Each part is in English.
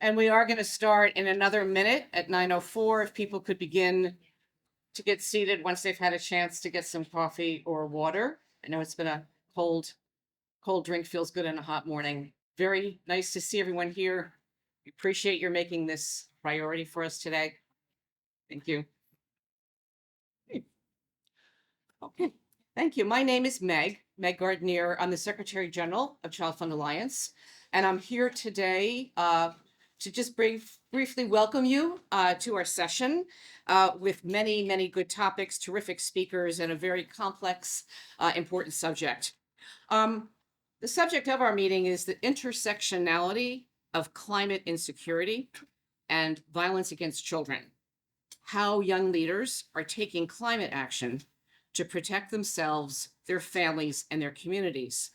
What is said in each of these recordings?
And we are going to start in another minute at 9:04. If people could begin to get seated once they've had a chance to get some coffee or water. I know it's been a cold drink, feels good on a hot morning. Very nice to see everyone here. We appreciate your making this priority for us today. Thank you. Okay, thank you. My name is Meg Gardner. I'm the Secretary General of ChildFund Alliance, and I'm here today to just briefly welcome you to our session with many good topics, terrific speakers, and a very complex, important subject. The subject of our meeting is the intersectionality of climate insecurity and violence against children. How young leaders are taking climate action to protect themselves, their families, and their communities.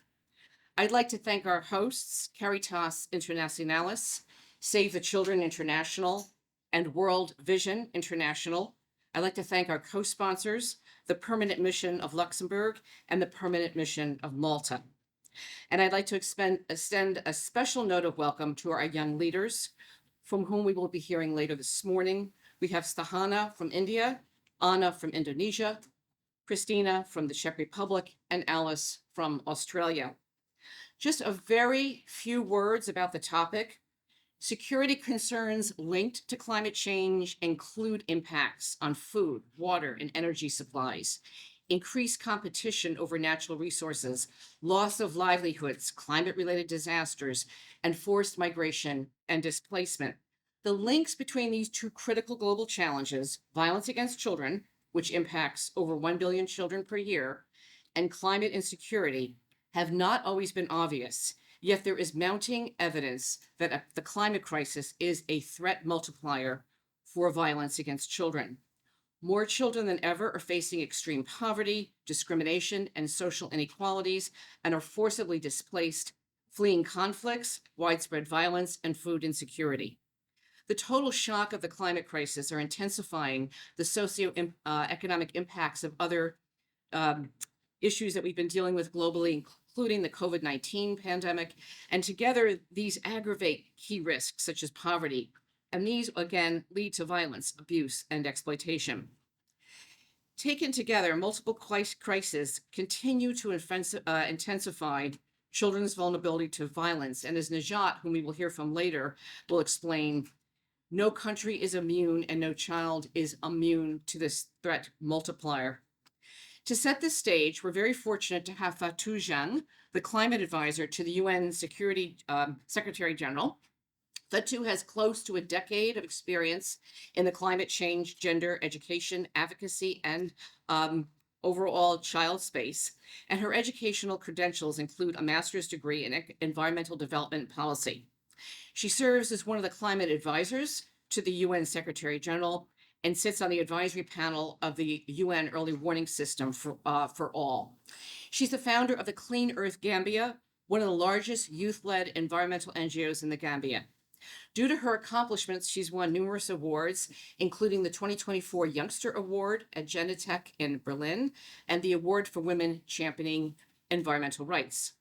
I'd like to thank our hosts, Caritas Internationalis, Save the Children International, and World Vision International. I'd like to thank our co-sponsors, the Permanent Mission of Luxembourg and the Permanent Mission of Malta. And I'd like to extend a special note of welcome to our young leaders, from whom we will be hearing later this morning. We have Stahana from India, Anna from Indonesia, Christina from the Czech Republic, and Alice from Australia. Just a very few words about the topic. Security concerns linked to climate change include impacts on food, water, and energy supplies, increased competition over natural resources, loss of livelihoods, climate-related disasters, and forced migration and displacement. The links between these two critical global challenges, violence against children, which impacts over 1 billion children per year, and climate insecurity, have not always been obvious. Yet there is mounting evidence that the climate crisis is a threat multiplier for violence against children. More children than ever are facing extreme poverty, discrimination, and social inequalities, and are forcibly displaced, fleeing conflicts, widespread violence, and food insecurity. The total shock of the climate crisis are intensifying the socioeconomic impacts of other issues that we've been dealing with globally, including the COVID-19 pandemic. And together, these aggravate key risks such as poverty. And these, again, lead to violence, abuse, and exploitation. Taken together, multiple crises continue to intensify children's vulnerability to violence. And as Najat, whom we will hear from later, will explain, no country is immune and no child is immune to this threat multiplier. To set this stage, we're very fortunate to have Fatou Zhang, the climate advisor to the UN Security Secretary General. Fatou has close to a decade of experience in the climate change, gender, education, advocacy, and overall child space. And her educational credentials include a master's degree in environmental development policy. She serves as one of the climate advisors to the UN Secretary General and sits on the advisory panel of the UN Early Warning System for All. She's the founder of the Clean Earth Gambia, one of the largest youth-led environmental NGOs in the Gambia. Due to her accomplishments, she's won numerous awards, including the 2024 Youngster Award at Genetech in Berlin and the Award for Women Championing Environmental Rights.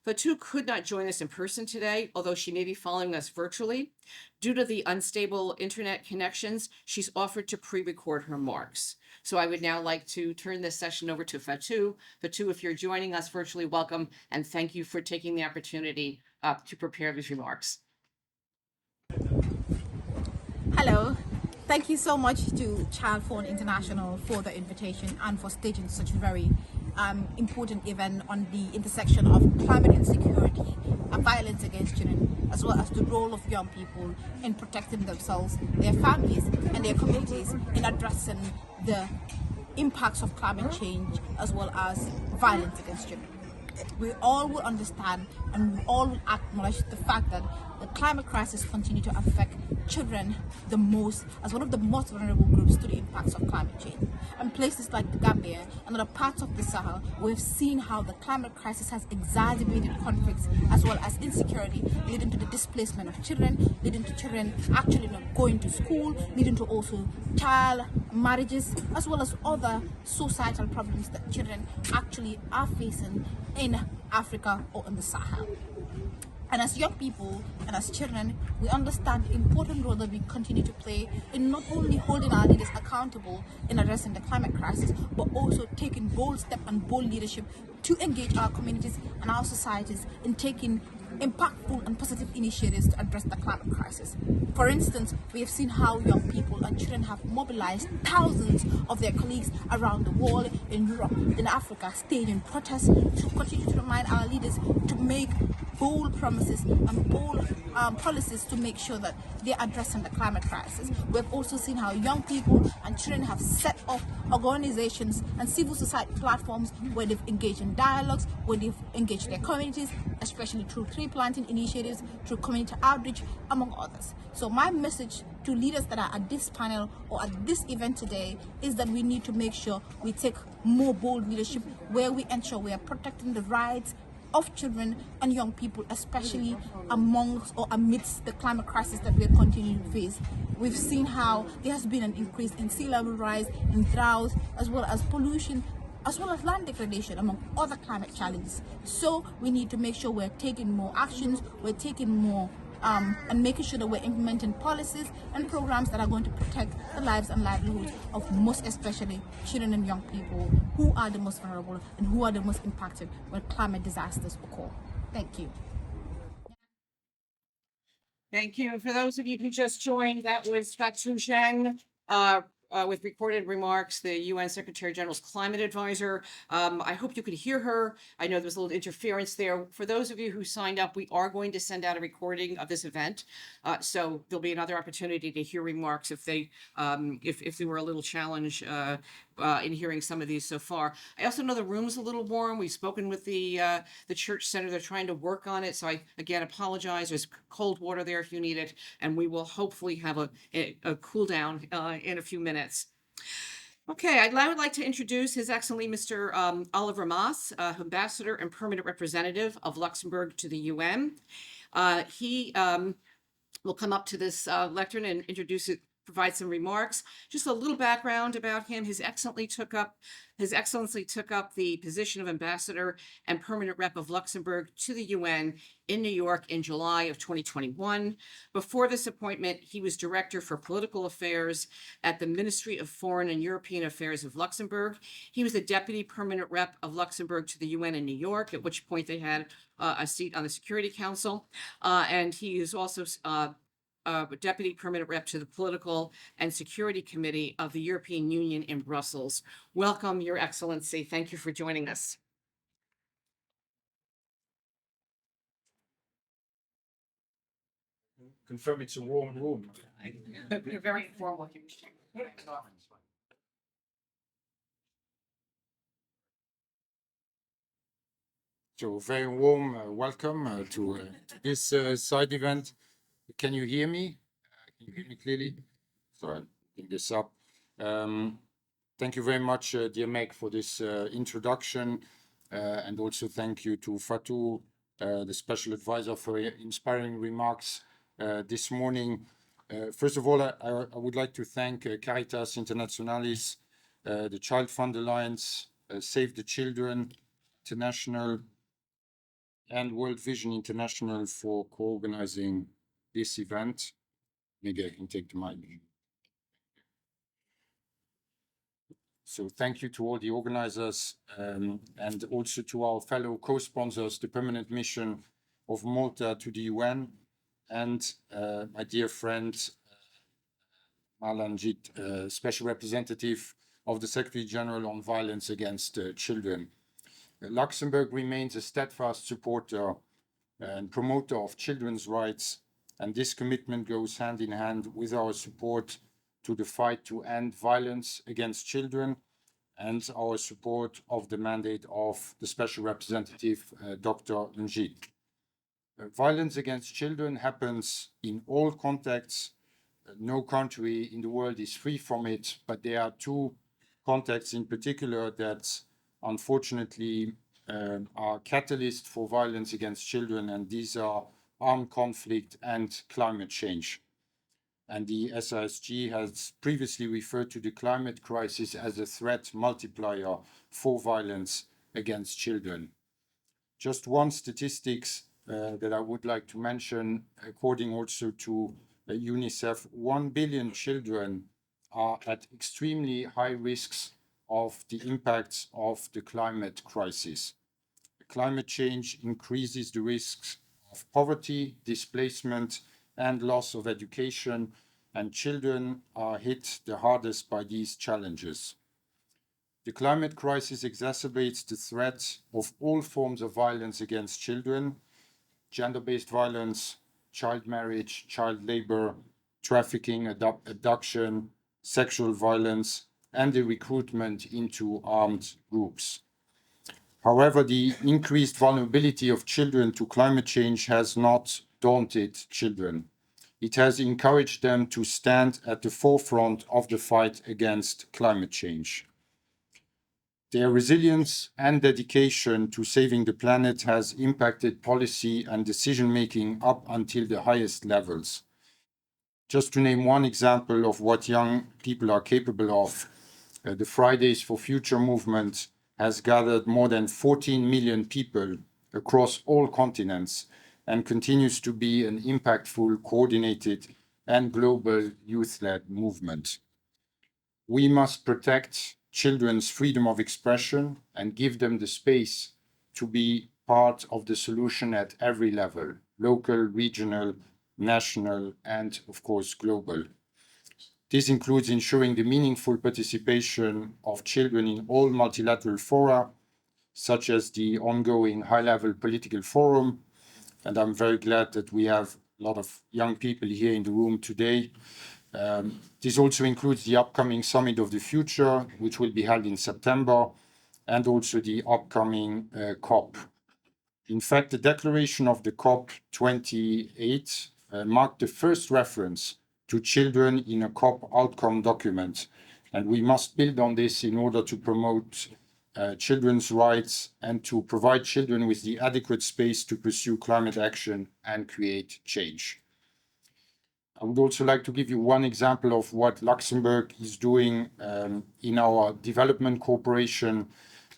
Fatou could not join us in person today, although she may be following us virtually. Due to the unstable internet connections, she's offered to pre-record her remarks. So I would now like to turn this session over to Fatou. Fatou, if you're joining us virtually, welcome, and thank you for taking the opportunity to prepare these remarks. Hello. Thank you so much to ChildFund International for the invitation and for staging such a very important event on the intersection of climate insecurity and violence against children, as well as the role of young people in protecting themselves, their families, and their communities in addressing the impacts of climate change, as well as violence against children. We all will understand and we all will acknowledge the fact that the climate crisis continues to affect children the most, as one of the most vulnerable groups to the impacts of climate change. and places like the Gambia and other parts of the Sahel, we've seen how the climate crisis has exacerbated conflicts as well as insecurity, leading to the displacement of children, leading to children actually not going to school, leading to also child marriages, as well as other societal problems that children actually are facing in Africa or in the Sahel. And as young people and as children, we understand the important role that we continue to play in not only holding our leaders accountable in addressing the climate crisis, but also taking bold steps and bold leadership to engage our communities and our societies in taking impactful and positive initiatives to address the climate crisis. For instance, we have seen how young people and children have mobilized thousands of their colleagues around the world, in Europe, in Africa, staging protests to continue to remind our leaders to make bold promises and bold policies to make sure that they're addressing the climate crisis. We've also seen how young people and children have set up organizations and civil society platforms where they've engaged in dialogues, where they've engaged their communities, especially through tree planting initiatives, through community outreach, among others. So my message to leaders that are at this panel or at this event today is that we need to make sure we take more bold leadership where we ensure we are protecting the rights of children and young people, especially amongst or amidst the climate crisis that we are continuing to face. We've seen how there has been an increase in sea level rise, in drought, as well as pollution, as well as land degradation, among other climate challenges. So we need to make sure we're taking more actions, we're taking more and making sure that we're implementing policies and programs that are going to protect the lives and livelihoods of most especially children and young people who are the most vulnerable and who are the most impacted when climate disasters occur. Thank you. Thank you. For those of you who just joined, that was Fatou Zheng, with recorded remarks, the UN Secretary General's climate advisor. I hope you could hear her. I know there was a little interference there. For those of you who signed up, we are going to send out a recording of this event. So there'll be another opportunity to hear remarks if they were a little challenge in hearing some of these so far. I also know the room's a little warm. We've spoken with the church center. They're trying to work on it. So I, again, apologize. There's cold water there if you need it. And we will hopefully have a cool down in a few minutes. Okay, I would like to introduce His Excellency Mr. Oliver Maas, Ambassador and Permanent Representative of Luxembourg to the UN. He will come up to this lectern and introduce it, provide some remarks. Just a little background about him. His Excellency took up the position of Ambassador and Permanent Rep of Luxembourg to the UN in New York in July of 2021. Before this appointment, he was Director for Political Affairs at the Ministry of Foreign and European Affairs of Luxembourg. He was the Deputy Permanent Rep of Luxembourg to the UN in New York, at which point they had a seat on the Security Council. And he is also Deputy Permanent Rep to the Political and Security Committee of the European Union in Brussels. Welcome, Your Excellency. Thank you for joining us. Confirm it's a warm room. You're very informal. So very warm welcome to this side event. Can you hear me? Can you hear me clearly? So I'll bring this up. Thank you very much, dear Meg, for this introduction. And also thank you to Fatou, the special advisor, for inspiring remarks this morning. First of all, I would like to thank Caritas Internationalis, the ChildFund Alliance, Save the Children International, and World Vision International for co-organizing this event. Maybe I can take the mic. So thank you to all the organizers and also to our fellow co-sponsors, the Permanent Mission of Malta to the UN, and my dear friend Malanjit, Special Representative of the Secretary General on Violence Against Children. Luxembourg remains a steadfast supporter and promoter of children's rights, and this commitment goes hand in hand with our support to the fight to end violence against children and our support of the mandate of the Special Representative, Dr. Njit. Violence against children happens in all contexts. No country in the world is free from it, but there are two contexts in particular that unfortunately are catalysts for violence against children, and these are armed conflict and climate change. And the SISG has previously referred to the climate crisis as a threat multiplier for violence against children. Just one statistics that I would like to mention, according also to UNICEF, 1 billion children are at extremely high risks of the impacts of the climate crisis. Climate change increases the risks of poverty, displacement, and loss of education, and children are hit the hardest by these challenges. The climate crisis exacerbates the threat of all forms of violence against children, gender-based violence, child marriage, child labor, trafficking, abduction, sexual violence, and the recruitment into armed groups. However, the increased vulnerability of children to climate change has not daunted children. It has encouraged them to stand at the forefront of the fight against climate change. Their resilience and dedication to saving the planet has impacted policy and decision-making up until the highest levels. Just to name one example of what young people are capable of, the Fridays for Future movement has gathered more than 14 million people across all continents and continues to be an impactful, coordinated, and global youth-led movement. We must protect children's freedom of expression and give them the space to be part of the solution at every level, local, regional, national, and of course, global. This includes ensuring the meaningful participation of children in all multilateral fora, such as the ongoing high-level political forum. And I'm very glad that we have a lot of young people here in the room today. This also includes the upcoming Summit of the Future, which will be held in September, and also the upcoming COP. In fact, the declaration of the COP28 marked the first reference to children in a COP outcome document. And we must build on this in order to promote children's rights and to provide children with the adequate space to pursue climate action and create change. I would also like to give you one example of what Luxembourg is doing in our development cooperation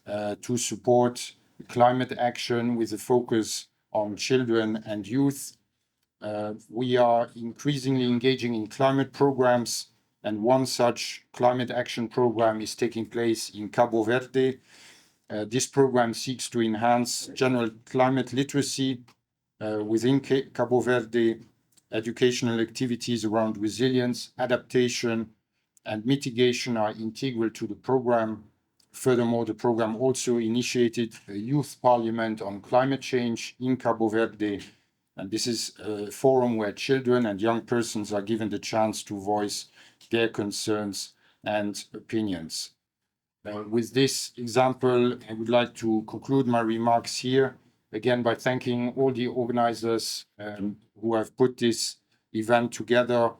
to support climate action with a focus on children and youth. We are increasingly engaging in climate programs, and one such climate action program is taking place in Cabo Verde. This program seeks to enhance general climate literacy within Cabo Verde. Educational activities around resilience, adaptation, and mitigation are integral to the program. Furthermore, the program also initiated a youth parliament on climate change in Cabo Verde. And this is a forum where children and young persons are given the chance to voice their concerns and opinions. With this example, I would like to conclude my remarks here, again, by thanking all the organizers who have put this event together.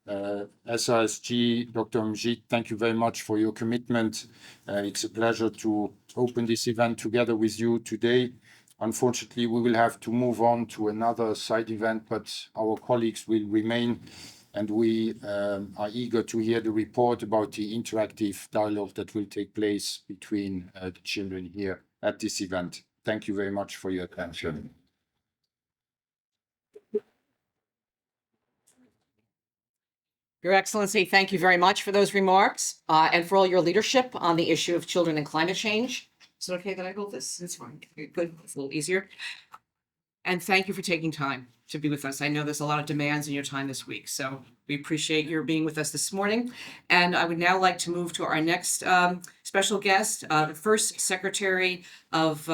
SISG, Dr. Mjid, thank you very much for your commitment. It's a pleasure to open this event together with you today. Unfortunately, we will have to move on to another side event, but our colleagues will remain, and we are eager to hear the report about the interactive dialogue that will take place between the children here at this event. Thank you very much for your attention. Your Excellency, thank you very much for those remarks and for all your leadership on the issue of children and climate change. Is it okay that I hold this? It's fine. Good. It's a little easier. And thank you for taking time to be with us. I know there's a lot of demands in your time this week, so we appreciate your being with us this morning. And I would now like to move to our next special guest, the first Secretary of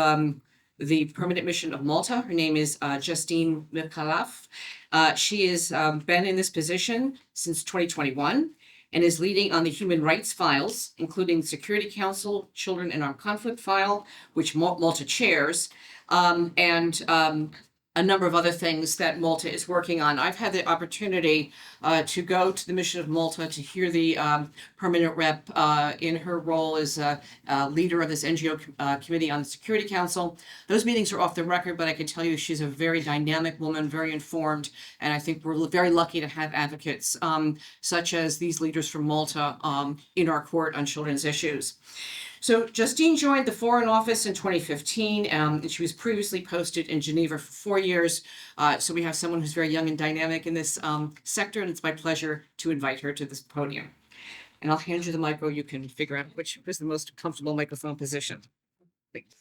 the Permanent Mission of Malta. Her name is Justine Mikhalaf. She has been in this position since 2021 and is leading on the human rights files, including the Security Council, Children in Armed Conflict file, which Malta chairs, and a number of other things that Malta is working on. I've had the opportunity to go to the mission of Malta to hear the permanent rep in her role as a leader of this NGO committee on the Security Council. Those meetings are off the record, but I can tell you she's a very dynamic woman, very informed, and I think we're very lucky to have advocates such as these leaders from Malta in our court on children's issues. So Justine joined the Foreign Office in 2015, and she was previously posted in Geneva for 4 years. So we have someone who's very young and dynamic in this sector, and it's my pleasure to invite her to this podium. And I'll hand you the micro. You can figure out which is the most comfortable microphone position. Thanks.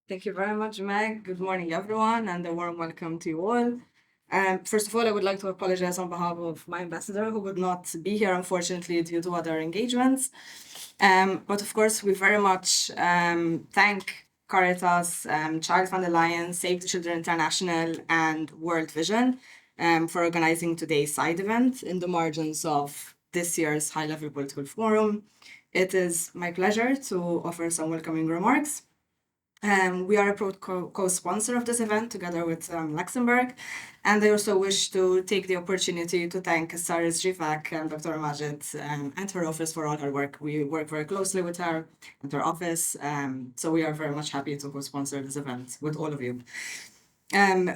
Thank you very much, Meg. Good morning, everyone, and a warm welcome to you all. First of all, I would like to apologize on behalf of my ambassador, who would not be here, unfortunately, due to other engagements. But of course, we very much thank Caritas, ChildFund Alliance, Save the Children International, and World Vision for organizing today's side event in the margins of this year's high-level political forum. It is my pleasure to offer some welcoming remarks. We are a proud co-sponsor of this event together with Luxembourg, and I also wish to take the opportunity to thank Sarah Zrivak and Dr. Majid and her office for all her work. We work very closely with her and her office, so we are very much happy to co-sponsor this event with all of you.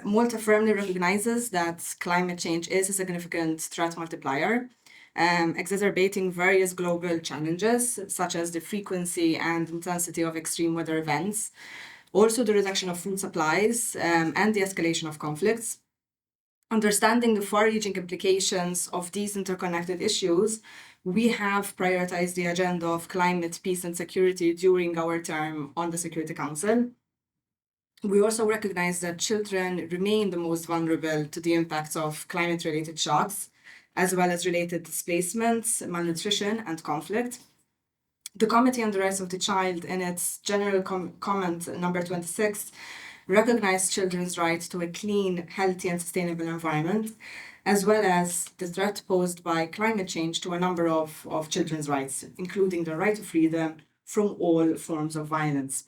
Malta firmly recognizes that climate change is a significant threat multiplier, exacerbating various global challenges, such as the frequency and intensity of extreme weather events, also the reduction of food supplies, and the escalation of conflicts. Understanding the far-reaching implications of these interconnected issues, we have prioritized the agenda of climate, peace, and security during our term on the Security Council. We also recognize that children remain the most vulnerable to the impacts of climate-related shocks, as well as related displacements, malnutrition, and conflict. The Committee on the Rights of the Child, in its general comment number 26, recognized children's right to a clean, healthy, and sustainable environment, as well as the threat posed by climate change to a number of children's rights, including the right to freedom from all forms of violence.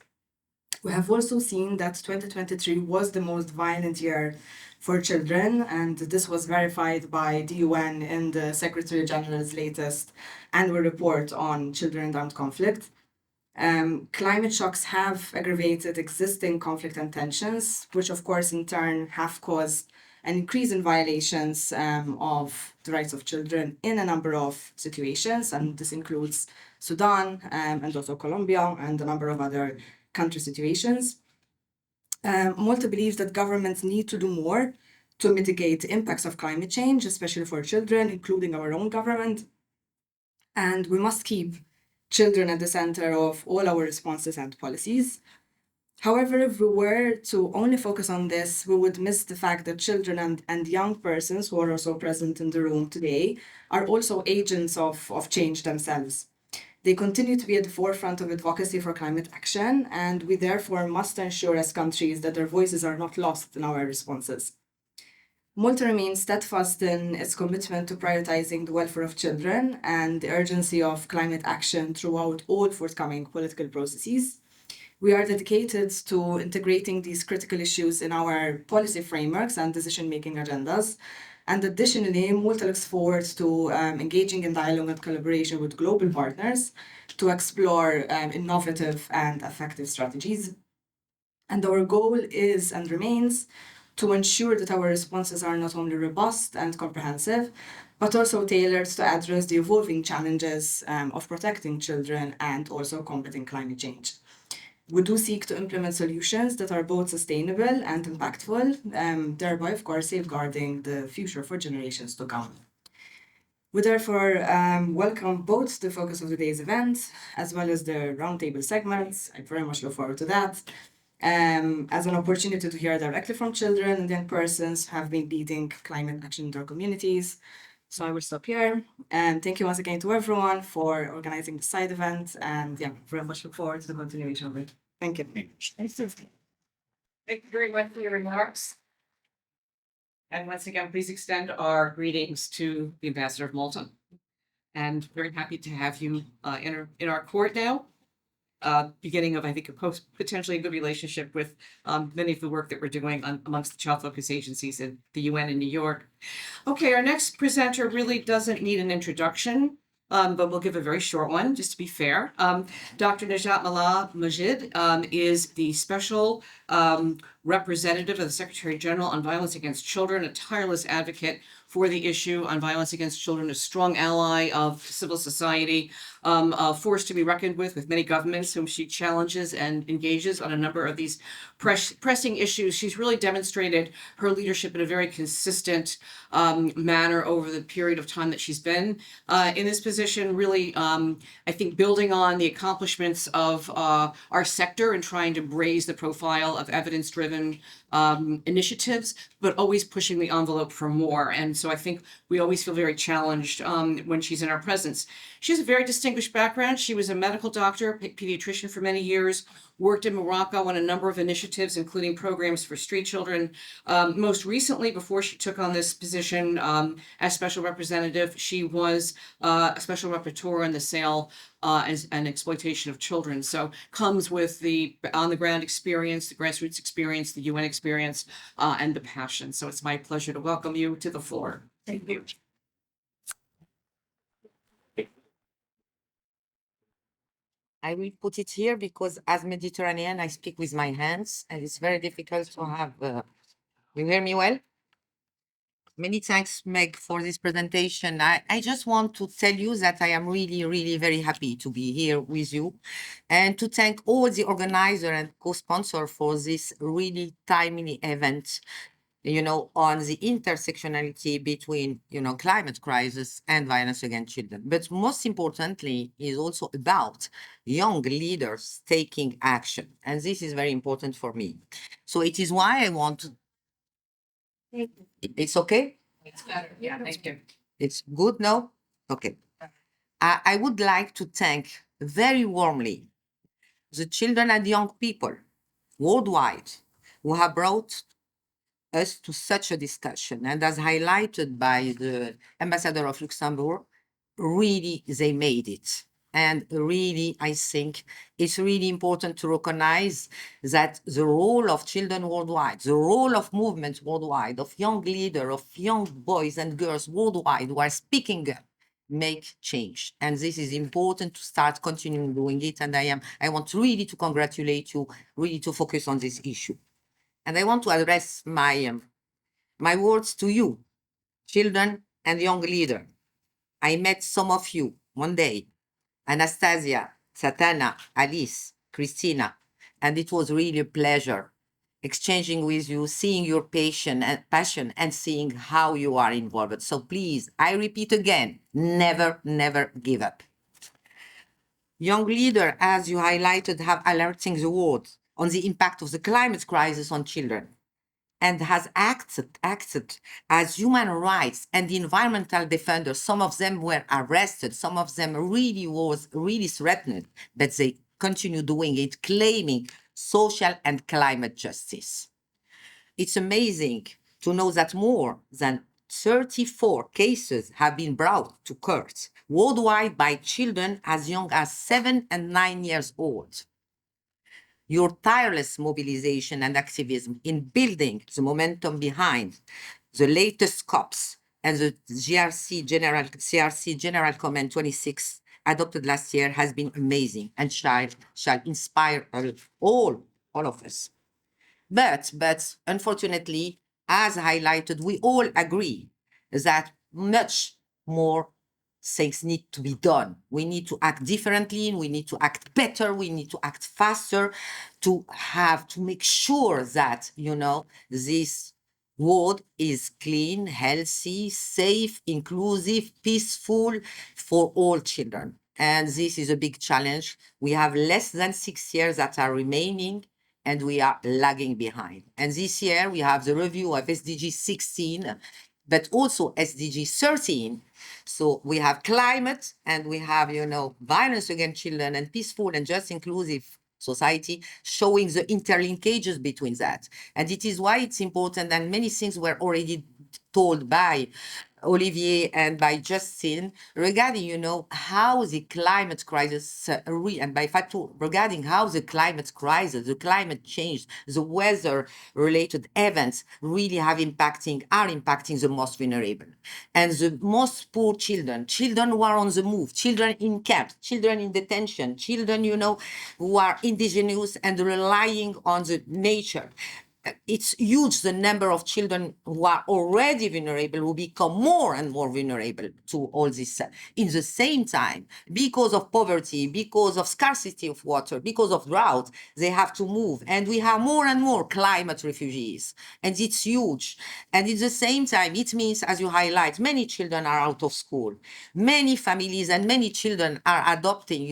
We have also seen that 2023 was the most violent year for children, and this was verified by the UN in the Secretary General's latest annual report on children in armed conflict. Climate shocks have aggravated existing conflict and tensions, which of course in turn have caused an increase in violations of the rights of children in a number of situations, and this includes Sudan and also Colombia and a number of other country situations. Malta believes that governments need to do more to mitigate the impacts of climate change, especially for children, including our own government. And we must keep children at the center of all our responses and policies. However, if we were to only focus on this, we would miss the fact that children and young persons who are also present in the room today are also agents of change themselves. They continue to be at the forefront of advocacy for climate action, and we therefore must ensure as countries that their voices are not lost in our responses. Malta remains steadfast in its commitment to prioritizing the welfare of children and the urgency of climate action throughout all forthcoming political processes. We are dedicated to integrating these critical issues in our policy frameworks and decision-making agendas. And additionally, Malta looks forward to engaging in dialogue and collaboration with global partners to explore innovative and effective strategies. And our goal is and remains to ensure that our responses are not only robust and comprehensive, but also tailored to address the evolving challenges of protecting children and also combating climate change. We do seek to implement solutions that are both sustainable and impactful, thereby, of course, safeguarding the future for generations to come. We therefore welcome both the focus of today's event as well as the roundtable segments. I very much look forward to that, as an opportunity to hear directly from children and young persons who have been leading climate action in their communities. So I will stop here, and thank you once again to everyone for organizing the side event, and very much look forward to the continuation of it. Thank you. Thank you very much for your remarks. And once again, please extend our greetings to the Ambassador of Malta. And very happy to have you in our court now. beginning of, I think, potentially a good relationship with many of the work that we're doing amongst the child focus agencies at the UN in New York. Okay, our next presenter really doesn't need an introduction, but we'll give a very short one, just to be fair. Dr. Najat Mallah Majid is the special representative of the Secretary General on Violence Against Children, a tireless advocate for the issue on violence against children, a strong ally of civil society, a force to be reckoned with many governments whom she challenges and engages on a number of these pressing issues. She's really demonstrated her leadership in a very consistent manner over the period of time that she's been in this position, really, I think, building on the accomplishments of our sector and trying to raise the profile of evidence-driven initiatives, but always pushing the envelope for more. And so I think we always feel very challenged when she's in our presence. She has a very distinguished background. She was a medical doctor, pediatrician for many years, worked in Morocco on a number of initiatives, including programs for street children. Most recently, before she took on this position as special representative, she was a special rapporteur on the sale and exploitation of children. So comes with the on-the-ground experience, the grassroots experience, the UN experience, and the passion. So it's my pleasure to welcome you to the floor. Thank you. I will put it here because as Mediterranean, I speak with my hands and it's very difficult to have, you hear me well? Many thanks, Meg, for this presentation. I just want to tell you that I am really, really very happy to be here with you and to thank all the organizer and co-sponsor for this really timely event, you know, on the intersectionality between, you know, climate crisis and violence against children. But most importantly, is also about young leaders taking action. And this is very important for me. So it is why I want to, it's okay? It's better. Yeah, thank you. It's good now? Okay. I would like to thank very warmly the children and young people worldwide who have brought us to such a discussion. And as highlighted by the ambassador of Luxembourg, really they made it. And really, I think it's really important to recognize that the role of children worldwide, the role of movements worldwide, of young leaders, of young boys and girls worldwide who are speaking up, make change. And this is important to start continuing doing it. And I want really to congratulate you, really to focus on this issue. And I want to address my words to you, children and young leaders. I met some of you one day, Anastasia, Satana, Alice, Christina, and it was really a pleasure exchanging with you, seeing your passion and seeing how you are involved. So please, I repeat again, never, never give up. Young leaders, as you highlighted, have alerting the world on the impact of the climate crisis on children and has acted as human rights and environmental defenders. Some of them were arrested, some of them was really threatened, but they continue doing it, claiming social and climate justice. It's amazing to know that more than 34 cases have been brought to court worldwide by children as young as 7 and 9 years old. Your tireless mobilization and activism in building the momentum behind the latest COPs and the CRC General Comment 26 adopted last year has been amazing and shall inspire all of us. But unfortunately, as highlighted, we all agree that much more things need to be done. We need to act differently, we need to act better, we need to act faster to make sure that, you know, this world is clean, healthy, safe, inclusive, peaceful for all children. And this is a big challenge. We have less than 6 years that are remaining and we are lagging behind. And this year we have the review of SDG 16, but also SDG 13. So we have climate and we have, you know, violence against children and peaceful and just inclusive society, showing the interlinkages between that. And it is why it's important, and many things were already told by Olivier and by Justin regarding, how the climate crisis, and by Fatou, regarding how the climate crisis, the climate change, the weather-related events really are impacting the most vulnerable. And the most poor children who are on the move, children in camps, children in detention, children, who are indigenous and relying on the nature. It's huge, the number of children who are already vulnerable will become more and more vulnerable to all this. In the same time, because of poverty, because of scarcity of water, because of drought, they have to move. And we have more and more climate refugees. And it's huge. And at the same time, it means, as you highlight, many children are out of school. Many families and many children are adopting,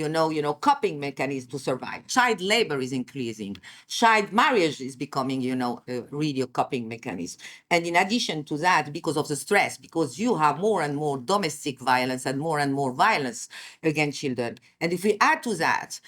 coping mechanisms to survive. Child labor is increasing. Child marriage is becoming, really a coping mechanism. And in addition to that, because of the stress, because you have more and more domestic violence and more violence against children. And if we add to that,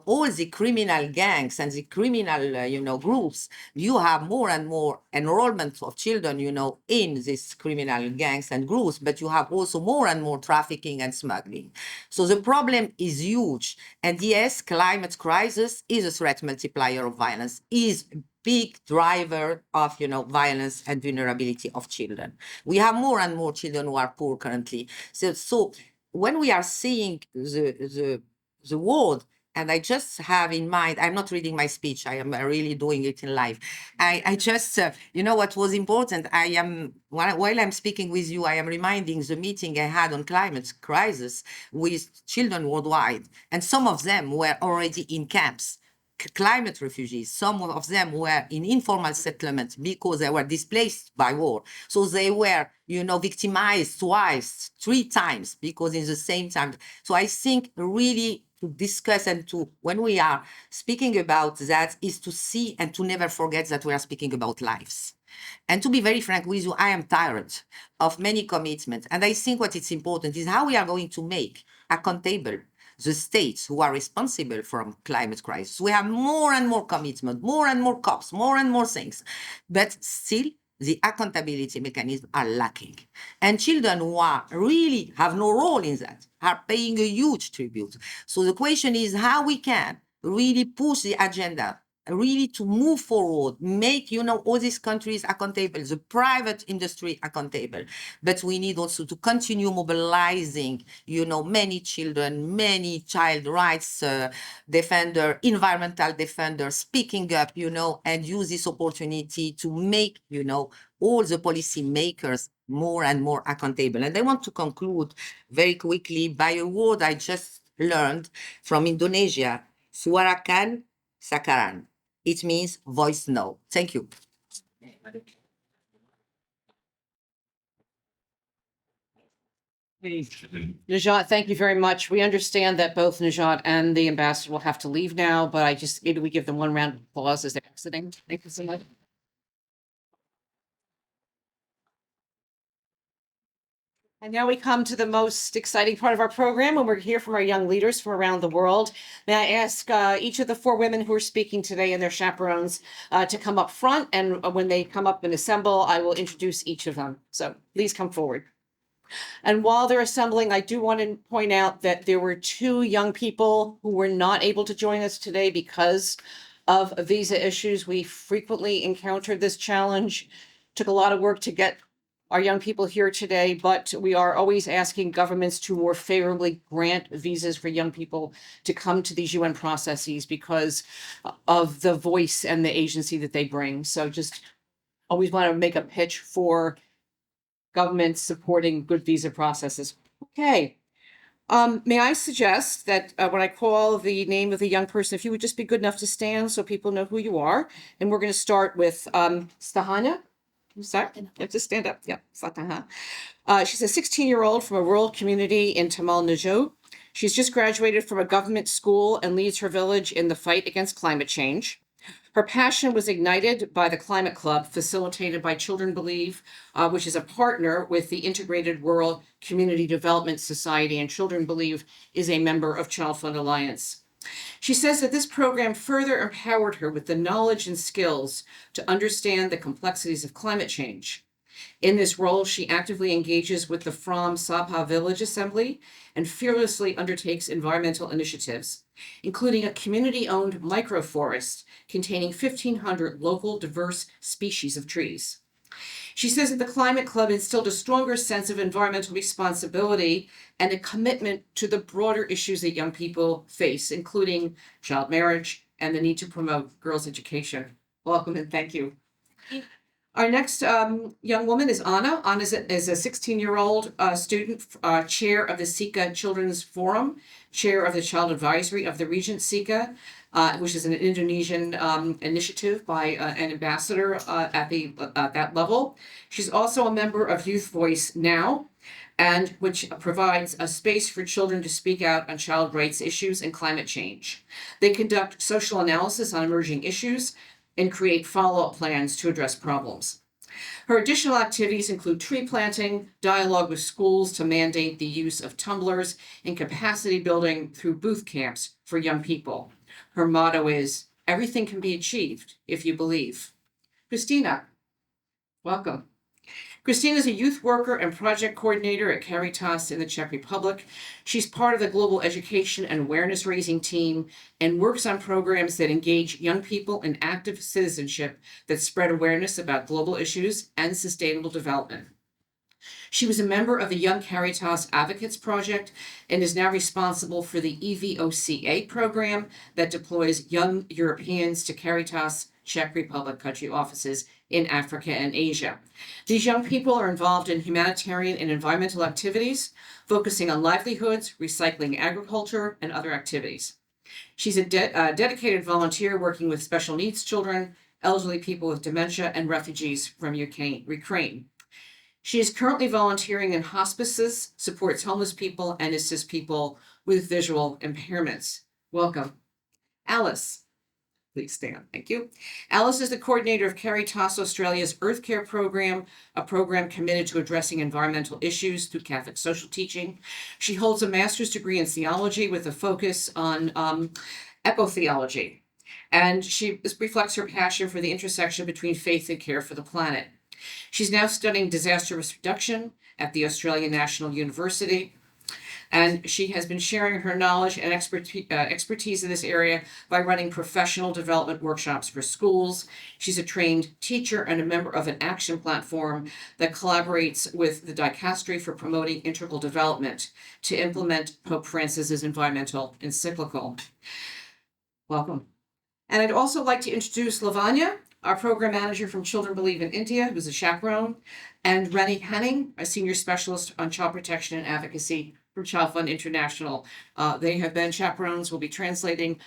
all the criminal gangs and the criminal, groups, you have more and more enrollment of children, in these criminal gangs and groups, but you have also more and more trafficking and smuggling. So the problem is huge. And yes, climate crisis is a threat multiplier of violence, is big driver of violence and vulnerability of children. We have more and more children who are poor currently. So when we are seeing the world, and I just have in mind, I'm not reading my speech, I am really doing it in live. I just, what was important, while I'm speaking with you, I am reminding the meeting I had on climate crisis with children worldwide. And some of them were already in camps, climate refugees. Some of them were in informal settlements because they were displaced by war. So they were, victimized twice, 3 times, because in the same time. So I think really to discuss and when we are speaking about that, is to see and to never forget that we are speaking about lives. And to be very frank with you, I am tired of many commitments. And I think what is important is how we are going to make accountable the states who are responsible for climate crisis. We have more and more commitment, more and more cops, more and more things, but still the accountability mechanisms are lacking. And children who are really have no role in that are paying a huge tribute. So the question is how we can really push the agenda, really to move forward, make, all these countries accountable, the private industry accountable. But we need also to continue mobilizing, many children, many child rights defender, environmental defenders, speaking up, and use this opportunity to make, all the policy makers more and more accountable. And I want to conclude very quickly by a word I just learned from Indonesia, Suarakan Sakaran. It means voice no. Thank you. Najat, thank you very much. We understand that both Najat and the ambassador will have to leave now, but maybe we give them one round of applause as they're exiting. Thank you so much. And now we come to the most exciting part of our program when we're here from our young leaders from around the world. May I ask each of the 4 women who are speaking today and their chaperones to come up front. And when they come up and assemble, I will introduce each of them. So please come forward. And while they're assembling, I do want to point out that there were 2 young people who were not able to join us today because of visa issues. We frequently encountered this challenge. Took a lot of work to get our young people here today, but we are always asking governments to more favorably grant visas for young people to come to these UN processes because of the voice and the agency that they bring. So just always want to make a pitch for governments supporting good visa processes. Okay. May I suggest that when I call the name of the young person, if you would just be good enough to stand so people know who you are. And we're going to start with Stahana. Sorry, you have to stand up. Yep, Sataha. She's a 16-year-old from a rural community in Tamal Najo. She's just graduated from a government school and leads her village in the fight against climate change. Her passion was ignited by the Climate Club, facilitated by Children Believe, which is a partner with the Integrated Rural Community Development Society, and Children Believe is a member of ChildFund Alliance. She says that this program further empowered her with the knowledge and skills to understand the complexities of climate change. In this role, she actively engages with the From Sabha Village Assembly and fearlessly undertakes environmental initiatives, including a community-owned microforest containing 1,500 local diverse species of trees. She says that the Climate Club instilled a stronger sense of environmental responsibility and a commitment to the broader issues that young people face, including child marriage and the need to promote girls' education. Welcome and thank you. Our next young woman is Anna. Anna is a 16-year-old student, chair of the Sika Children's Forum, chair of the Child Advisory of the Regent Sika, which is an Indonesian initiative by an ambassador at that level. She's also a member of Youth Voice Now, and which provides a space for children to speak out on child rights issues and climate change. They conduct social analysis on emerging issues and create follow-up plans to address problems. Her additional activities include tree planting, dialogue with schools to mandate the use of tumblers, and capacity building through booth camps for young people. Her motto is, "Everything can be achieved if you believe." Christina, welcome. Christina is a youth worker and project coordinator at Caritas in the Czech Republic. She's part of the global education and awareness raising team and works on programs that engage young people in active citizenship that spread awareness about global issues and sustainable development. She was a member of the Young Caritas Advocates Project and is now responsible for the EVOCA program that deploys young Europeans to Caritas Czech Republic country offices in Africa and Asia. These young people are involved in humanitarian and environmental activities, focusing on livelihoods, recycling, agriculture, and other activities. She's a dedicated volunteer working with special needs children, elderly people with dementia, and refugees from Ukraine. She is currently volunteering in hospices, supports homeless people, and assists people with visual impairments. Welcome. Alice. Please stand. Thank you. Alice is the coordinator of Caritas Australia's Earth Care program, a program committed to addressing environmental issues through Catholic social teaching. She holds a master's degree in theology with a focus on ecotheology, and this reflects her passion for the intersection between faith and care for the planet. She's now studying disaster risk reduction at the Australian National University, and she has been sharing her knowledge and expertise in this area by running professional development workshops for schools. She's a trained teacher and a member of an action platform that collaborates with the Dicastery for Promoting Integral Development to implement Pope Francis's environmental encyclical. Welcome. And I'd also like to introduce Lavanya, our program manager from Children Believe in India, who's a chaperone, and Rennie Henning, a senior specialist on child protection and advocacy from ChildFund International. They have been chaperones, will be translating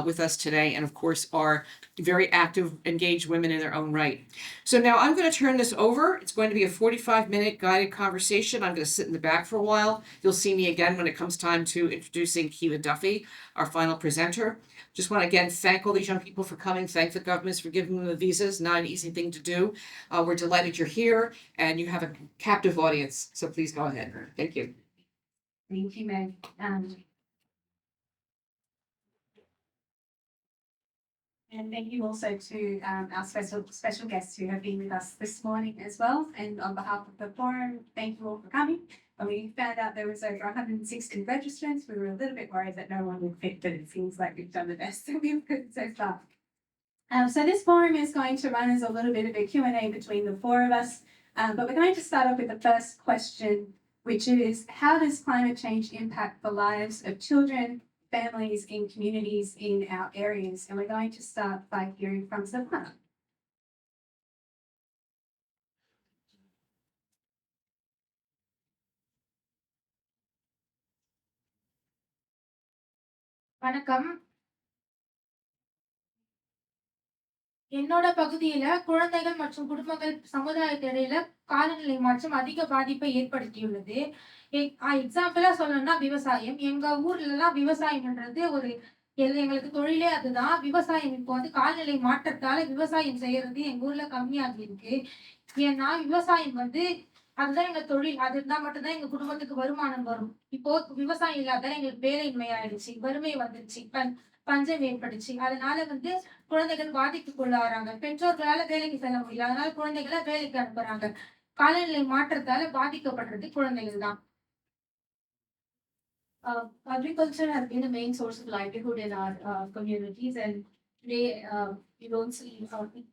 with us today, and of course are very active, engaged women in their own right. So now I'm going to turn this over. It's going to be a 45-minute guided conversation. I'm going to sit in the back for a while. You'll see me again when it comes time to introducing Keela Duffy, our final presenter. Just want to again thank all these young people for coming. Thank the governments for giving them the visas. Not an easy thing to do. We're delighted you're here and you have a captive audience. So please go ahead. Thank you. Thank you, Meg. And thank you also to our special guests who have been with us this morning as well. And on behalf of the forum, thank you all for coming. When we found out there was over 160 registrants, we were a little bit worried that no one would fit, but it seems like we've done the best that we could so far. So this forum is going to run as a little bit of a Q&A between the four of us, but we're going to start off with the first question, which is, how does climate change impact the lives of children, families, and communities in our areas? And we're going to start by hearing from Savannah. வணக்கம். என்னோட பகுதியில குழந்தைகள் மற்றும் குடும்பங்கள் சமுதாயத்திடையில காலநிலை மாற்றம் அதிக பாதிப்பை ஏற்படுத்தியுள்ளது. எக்ஸாம்பிளா சொல்லணும்னா விவசாயம். எங்க ஊர்ல எல்லாம் விவசாயம்ன்றது எங்களுக்கு தொழிலே அதுதான். விவசாயம் இப்போ காலநிலை மாற்றத்தால விவசாயம் செய்யறது எங்க ஊர்ல கம்மியாகி இருக்கு. ஏன்னா விவசாயம் அதுதான் எங்க தொழில். அது இருந்தா மட்டும்தான் எங்க குடும்பத்துக்கு வருமானம் வரும். இப்போ விவசாயம் இல்லாத எங்களுக்கு வேலையின்மை ஆயிடுச்சு, வறுமை வந்துருச்சு, பஞ்சம் ஏற்பட்டுச்சு. அதனால குழந்தைகள் பாதிப்புக்குள்ளாறாங்க. பெற்றோர்களால வேலைக்கு செல்ல முடியல, அதனால குழந்தைகளை வேலைக்கு அனுப்புறாங்க. காலநிலை மாற்றத்தால பாதிக்கப்படுறது குழந்தைகள் தான். Agriculture has been the main source of livelihood in our communities, and today we don't see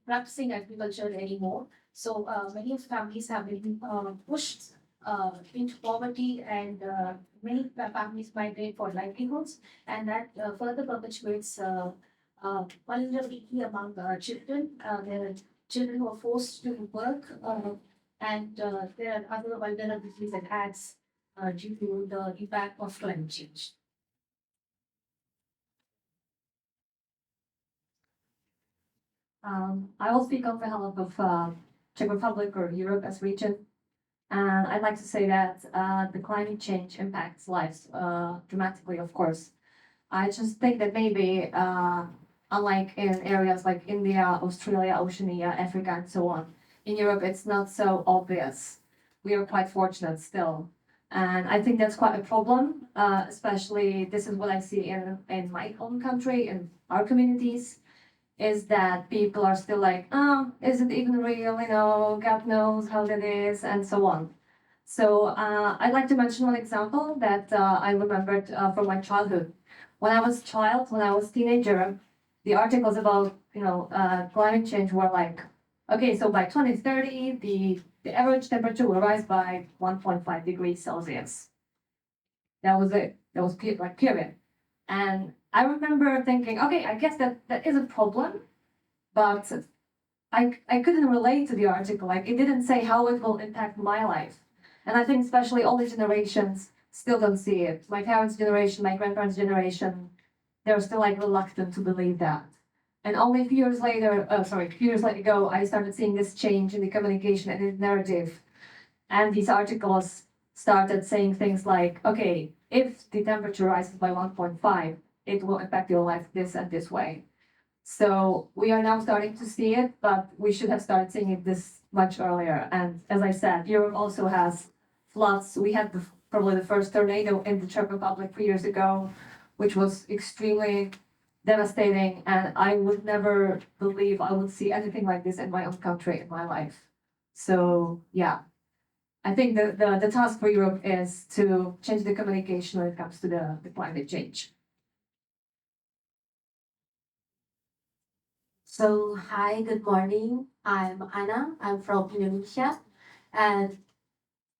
practicing agriculture anymore. So many of families have been pushed into poverty, and many families migrate for livelihoods, and that further perpetuates vulnerability among children. There are children who are forced to work, and there are other vulnerabilities that adds due to the impact of climate change. I will speak on behalf of Czech Republic or Europe as region. And I'd like to say that the climate change impacts lives dramatically, of course. I just think that maybe, unlike in areas like India, Australia, Oceania, Africa, and so on, in Europe it's not so obvious. We are quite fortunate still. And I think that's quite a problem, especially this is what I see in my own country, in our communities, is that people are still like, oh, is it even real? You know, God knows how that is, and so on. So I'd like to mention one example that I remembered from my childhood. When I was a child, when I was a teenager, the articles about climate change were like, okay, so by 2030, the average temperature will rise by 1.5 degrees Celsius. That was it. That was period. And I remember thinking, okay, I guess that is a problem, but I couldn't relate to the article. Like it didn't say how it will impact my life. And I think especially older generations still don't see it. My parents' generation, my grandparents' generation, they're still like reluctant to believe that. And only a few years ago, I started seeing this change in the communication and in the narrative. And these articles started saying things like, okay, if the temperature rises by 1.5, it will impact your life this and this way. So we are now starting to see it, but we should have started seeing it this much earlier. And as I said, Europe also has floods. We had probably the first tornado in the Czech Republic 3 years ago, which was extremely devastating. And I would never believe I would see anything like this in my own country in my life. So yeah, I think the task for Europe is to change the communication when it comes to the climate change. So, hi, good morning. I'm Anna. I'm from Indonesia. And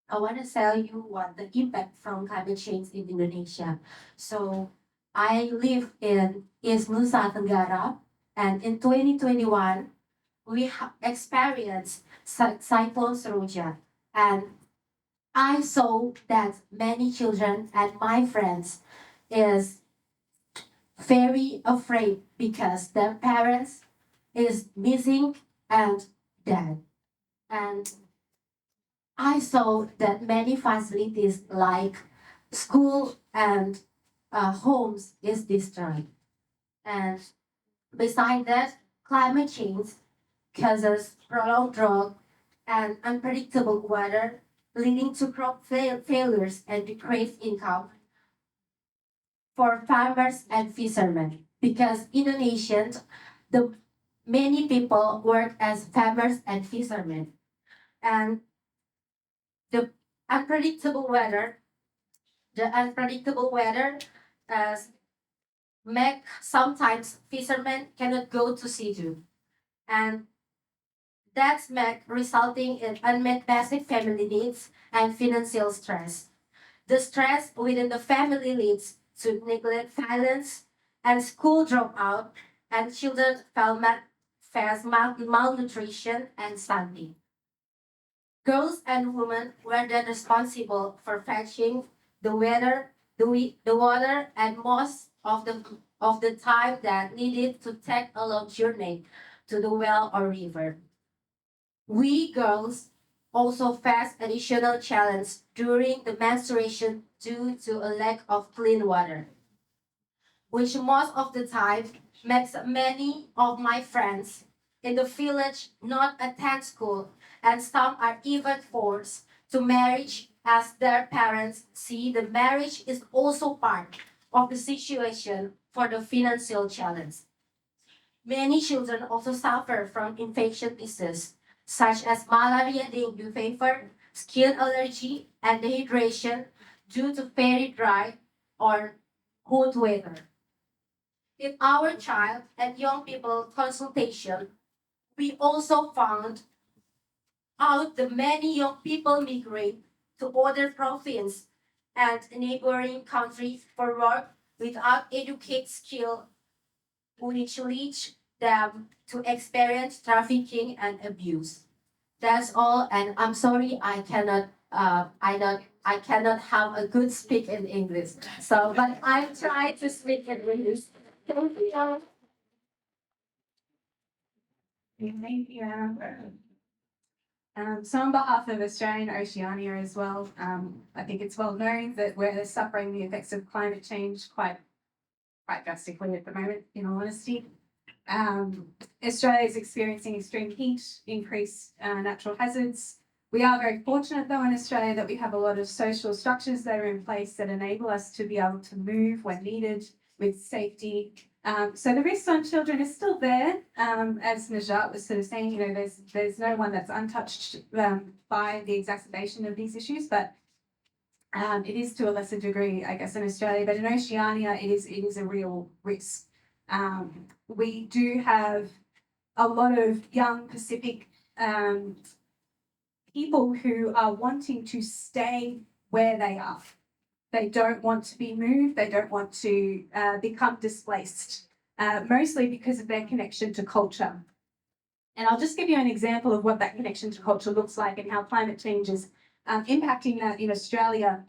I want to tell you what the impact from climate change in Indonesia. So, I live in East Nusa Tenggara. And in 2021, we experienced Cyclone Seroja. And I saw that many children and my friends is very afraid because their parents is missing and dead. And I saw that many facilities like school and homes is destroyed. And beside that, climate change causes prolonged drought and unpredictable weather, leading to crop failures and decreased income for farmers and fishermen. Because Indonesians, the many people work as farmers and fishermen. And the unpredictable weather, as make sometimes fishermen cannot go to sea too. And that's make resulting in unmet basic family needs and financial stress. The stress within the family leads to neglect, violence, and school dropout, and children face malnutrition and stunting. Girls and women were then responsible for fetching the water, and most of the time that needed to take a long journey to the well or river. We girls also face additional challenge during the menstruation due to a lack of clean water, which most of the time makes many of my friends in the village not attend school, and some are even forced to marriage as their parents see the marriage is also part of the situation for the financial challenge. Many children also suffer from infectious disease such as malaria, dengue fever, skin allergy, and dehydration due to very dry or cold weather. In our child and young people consultation, we also found out that many young people migrate to other provinces and neighboring countries for work without adequate skill, which leads them to experience trafficking and abuse. That's all, and I'm sorry I cannot have a good speak in English. So, but I try to speak in English. Thank you. Thank you, Anna. So on behalf of Australia and Oceania as well, I think it's well known that we're suffering the effects of climate change quite drastically at the moment, in all honesty. Australia is experiencing extreme heat, increased natural hazards. We are very fortunate though in Australia that we have a lot of social structures that are in place that enable us to be able to move when needed with safety. So the risks on children is still there. As Najat was sort of saying, you know, there's no one that's untouched by the exacerbation of these issues, but it is to a lesser degree, I guess, in Australia. But in Oceania, it is a real risk. We do have a lot of young Pacific people who are wanting to stay where they are. They don't want to be moved. They don't want to become displaced, mostly because of their connection to culture. And I'll just give you an example of what that connection to culture looks like and how climate change is impacting that in Australia.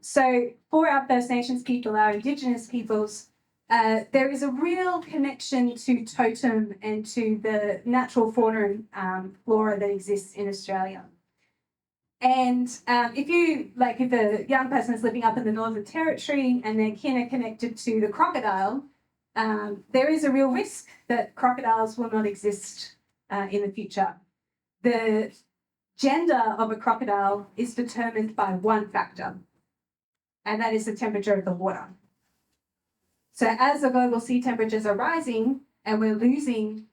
So for our First Nations people, our Indigenous peoples, there is a real connection to totem and to the natural fauna and flora that exists in Australia. And if a young person is living up in the Northern Territory and their kin are connected to the crocodile, there is a real risk that crocodiles will not exist in the future. The gender of a crocodile is determined by one factor, and that is the temperature of the water. So as the global sea temperatures are rising and we're losing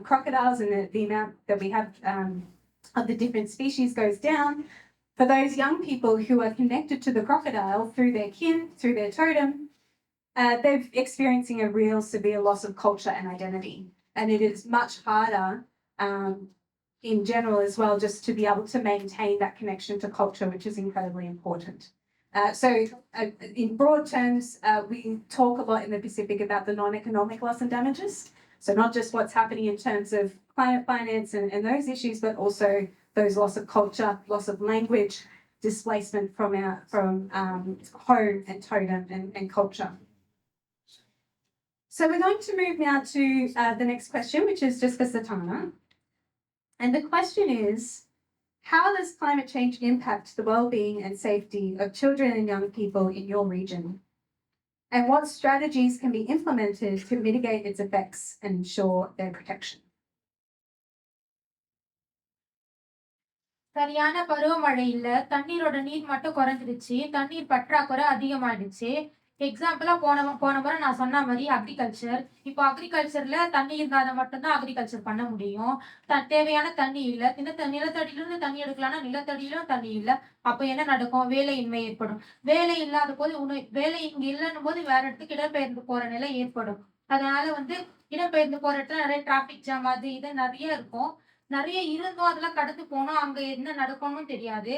crocodiles and the amount that we have of the different species goes down, for those young people who are connected to the crocodile through their kin, through their totem, they're experiencing a real severe loss of culture and identity. And it is much harder in general as well, just to be able to maintain that connection to culture, which is incredibly important. So in broad terms, we talk a lot in the Pacific about the non-economic loss and damages. So not just what's happening in terms of climate finance and those issues, but also those loss of culture, loss of language, displacement from home and totem and culture. So we're going to move now to the next question, which is just for Satana. And the question is, how does climate change impact the well-being and safety of children and young people in your region? And what strategies can be implemented to mitigate its effects and ensure their protection? சரியான பருவமழை இல்ல, தண்ணீரோட நீர் மட்டம் குறைஞ்சிடுச்சு, தண்ணீர் பற்றாக்குறை அதிகமாயிடுச்சு. எக்ஸாம்பிளா போன முறை நான் சொன்ன மாதிரி அக்ரிகல்ச்சர். இப்போ அக்ரிகல்ச்சர்ல தண்ணி இருந்தால் மட்டும்தான் அக்ரிகல்ச்சர் பண்ண முடியும். தேவையான தண்ணி இல்ல. நிலத்தடியிலிருந்து தண்ணி எடுக்கலாம்னா நிலத்தடியிலும் தண்ணி இல்ல. அப்ப என்ன நடக்கும்? வேலையின்மை ஏற்படும். வேலை இல்லாத போது வேலை இங்க இல்லைன்னும் போது வேற இடத்துக்கு இடம்பெயர்ந்து போற நிலை ஏற்படும். அதனால இடம்பெயர்ந்து போற இடத்துல நிறைய டிராபிக் ஜாம் அது இது நிறைய இருக்கும். நிறைய இருந்தும் அதெல்லாம் கடந்து போனோம். அங்க என்ன நடக்கும்னு தெரியாது.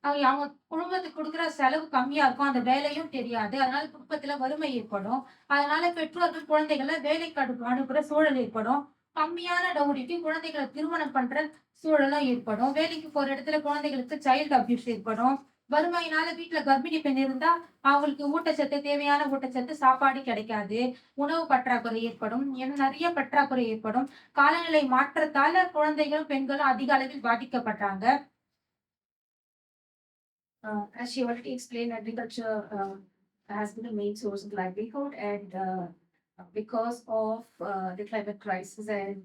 அவங்க குடும்பத்துக்கு குடுக்குற செலவு கம்மியா இருக்கும். அந்த வேலையும் தெரியாது. அதனால குடும்பத்துல வறுமை ஏற்படும். அதனால பெற்றோர்கள் குழந்தைகள வேலைக்கு அனுப்புற சூழல் ஏற்படும். கம்மியான டவுரிக்கு குழந்தைகளை திருமணம் பண்ற சூழலும் ஏற்படும். வேலைக்கு போற இடத்துல குழந்தைகளுக்கு சைல்டு அபியூஸ் ஏற்படும். வறுமையினால வீட்டுல கர்ப்பிணி பெண் இருந்தா அவங்களுக்கு ஊட்டச்சத்து தேவையான ஊட்டச்சத்து சாப்பாடு கிடைக்காது. உணவு பற்றாக்குறை ஏற்படும். நிறைய பற்றாக்குறை ஏற்படும். காலநிலை மாற்றத்தால குழந்தைகளும் பெண்களும் அதிக அளவில் பாதிக்கப்படுறாங்க. As she already explained, agriculture has been the main source of livelihood, and because of the climate crisis and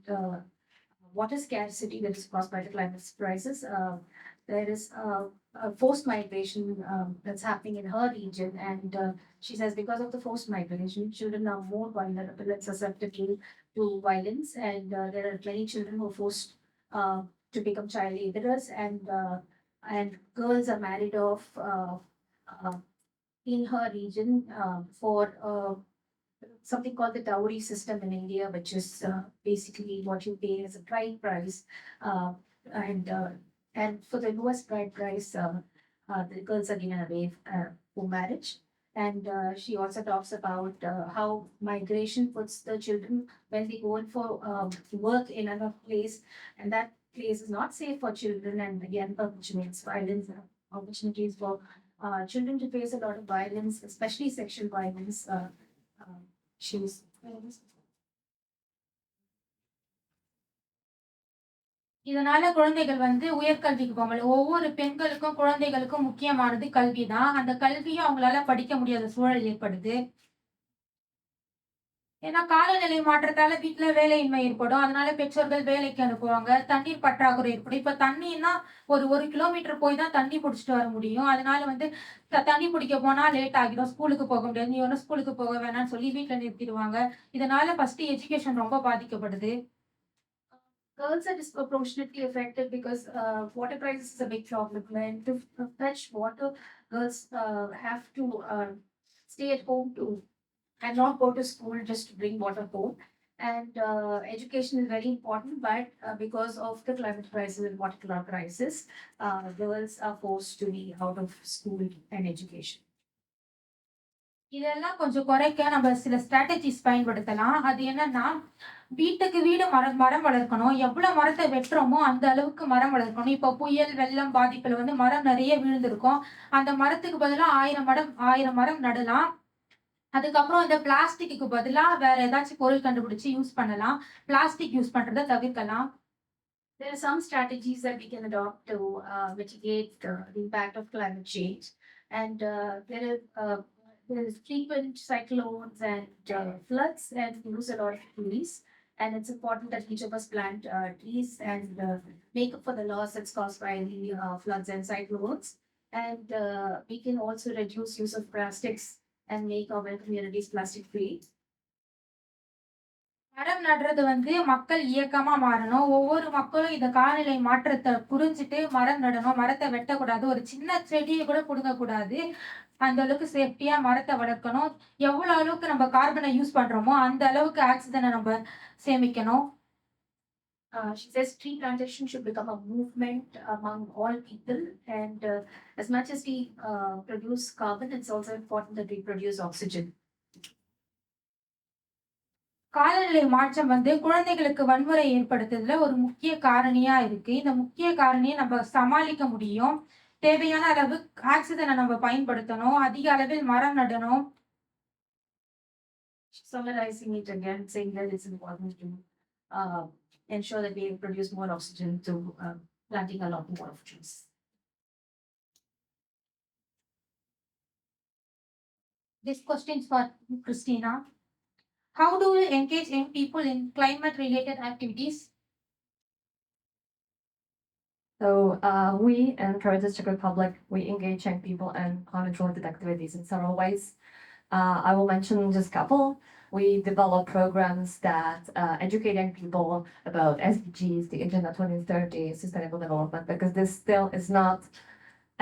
water scarcity that is caused by the climate crisis, there is a forced migration that's happening in her region. And she says because of the forced migration, children are more vulnerable and susceptible to violence, and there are many children who are forced to become child laborers, and girls are married off uh, in her region for something called the dowry system in India, which is basically what you pay as a bride price, uh, and uh, and for the lowest bride price, the girls are given away for marriage. And she also talks about how migration puts the children when they go in for work in another place, and that place is not safe for children, and again, which means violence, opportunities for children to face a lot of violence, especially sexual violence. Shoes. இதனால குழந்தைகள் வந்து உயர்கல்விக்கு போகல. ஒவ்வொரு பெண்களுக்கும், குழந்தைகளுக்கும் முக்கியமானது கல்விதான். அந்த கல்விய அவங்களால படிக்க முடியாத சூழல் ஏற்படுது. ஏன்னா காலநிலை மாற்றத்தால வீட்ல வேலையின்மை ஏற்படும். அதனால பெற்றோர்கள் வேலைக்கு அனுப்புவாங்க. தண்ணீர் பற்றாக்குறை ஏற்படும். இப்ப தண்ணீன்னா ஒரு 1 கிலோமீட்டர் போய் தான் தண்ணி புடிச்சிட்டு வர முடியும். அதனால வந்து தண்ணி புடிக்க போனா லேட் ஆகிடும். ஸ்கூலுக்கு போக முடியாது. நீ ஒண்ணும் ஸ்கூலுக்கு போக வேணாம்னு சொல்லி வீட்ல நிறுத்திடுவாங்க. இதனால ஃபர்ஸ்ட் எஜுகேஷன் ரொம்ப பாதிக்கப்படுது. Girls are disproportionately affected because water crisis is a big problem. And to fetch water, girls have to stay at home to and not go to school just to bring water home. And education is very important, but because of the climate crisis and water crisis, girls are forced to be out of school and education. இதெல்லாம் கொஞ்சம் குறைக்க நம்ம சில strategies பயன்படுத்தலாம். அது என்னன்னா, வீட்டுக்கு வீடு மரம் மரம் வளர்க்கணும். எவ்வளவு மரத்தை வெட்டுறோமோ அந்த அளவுக்கு மரம் வளர்க்கணும். இப்போ புயல், வெள்ளம் பாதிப்புல வந்து மரம் நிறைய விழுந்திருக்கும். அந்த மரத்துக்கு பதிலா 1000 மரம் நடலாம். அதுக்கப்புறம் இந்த பிளாஸ்டிக்கு பதிலா வேற ஏதாச்சும் பொருள் கண்டுபிடிச்சு யூஸ் பண்ணலாம். பிளாஸ்டிக் யூஸ் பண்றதை தவிர்க்கலாம். There are some strategies that we can adopt to mitigate the impact of climate change. And there is frequent cyclones and floods, and we use a lot of trees. And it's important that each of us plant trees and make up for the loss that's caused by the floods and cyclones. And we can also reduce use of plastics and make our communities plastic free. மரம் நடுறது வந்து மக்கள் இயக்கமா மாறணும். ஒவ்வொரு மக்களும் இந்த காலநிலை மாற்றத்தை புரிஞ்சுட்டு மரம் நடணும். மரத்தை வெட்டக்கூடாது. ஒரு சின்ன செடியை கூட புடுங்கக்கூடாது. அந்த அளவுக்கு சேஃப்டியா மரத்தை வளர்க்கணும். எவ்வளவு அளவுக்கு நம்ம கார்பனை யூஸ் பண்றோமோ அந்த அளவுக்கு ஆக்சிஜனை நம்ம சேமிக்கணும். She says tree plantation should become a movement among all people, and as much as we produce carbon, it's also important that we produce oxygen. காலநிலை மாற்றம் வந்து குழந்தைகளுக்கு வன்முறை ஏற்படுத்துறதுல ஒரு முக்கிய காரணியா இருக்கு. இந்த முக்கிய காரணியை நம்ம சமாளிக்க முடியும். தேவையான அளவு ஆக்சிஜனை நம்ம பயன்படுத்தணும். அதிக அளவில் மரம் நடணும். Summarizing it again, saying that it's important to ensure that we produce more oxygen to planting a lot more of trees. This question is for Christina. How do we engage young people in climate-related activities? So we and Caritas Czech Republic, we engage young people in climate-related activities in several ways. I will mention just a couple. We develop programs that educate young people about SDGs, the Agenda 2030, Sustainable Development, because this still is not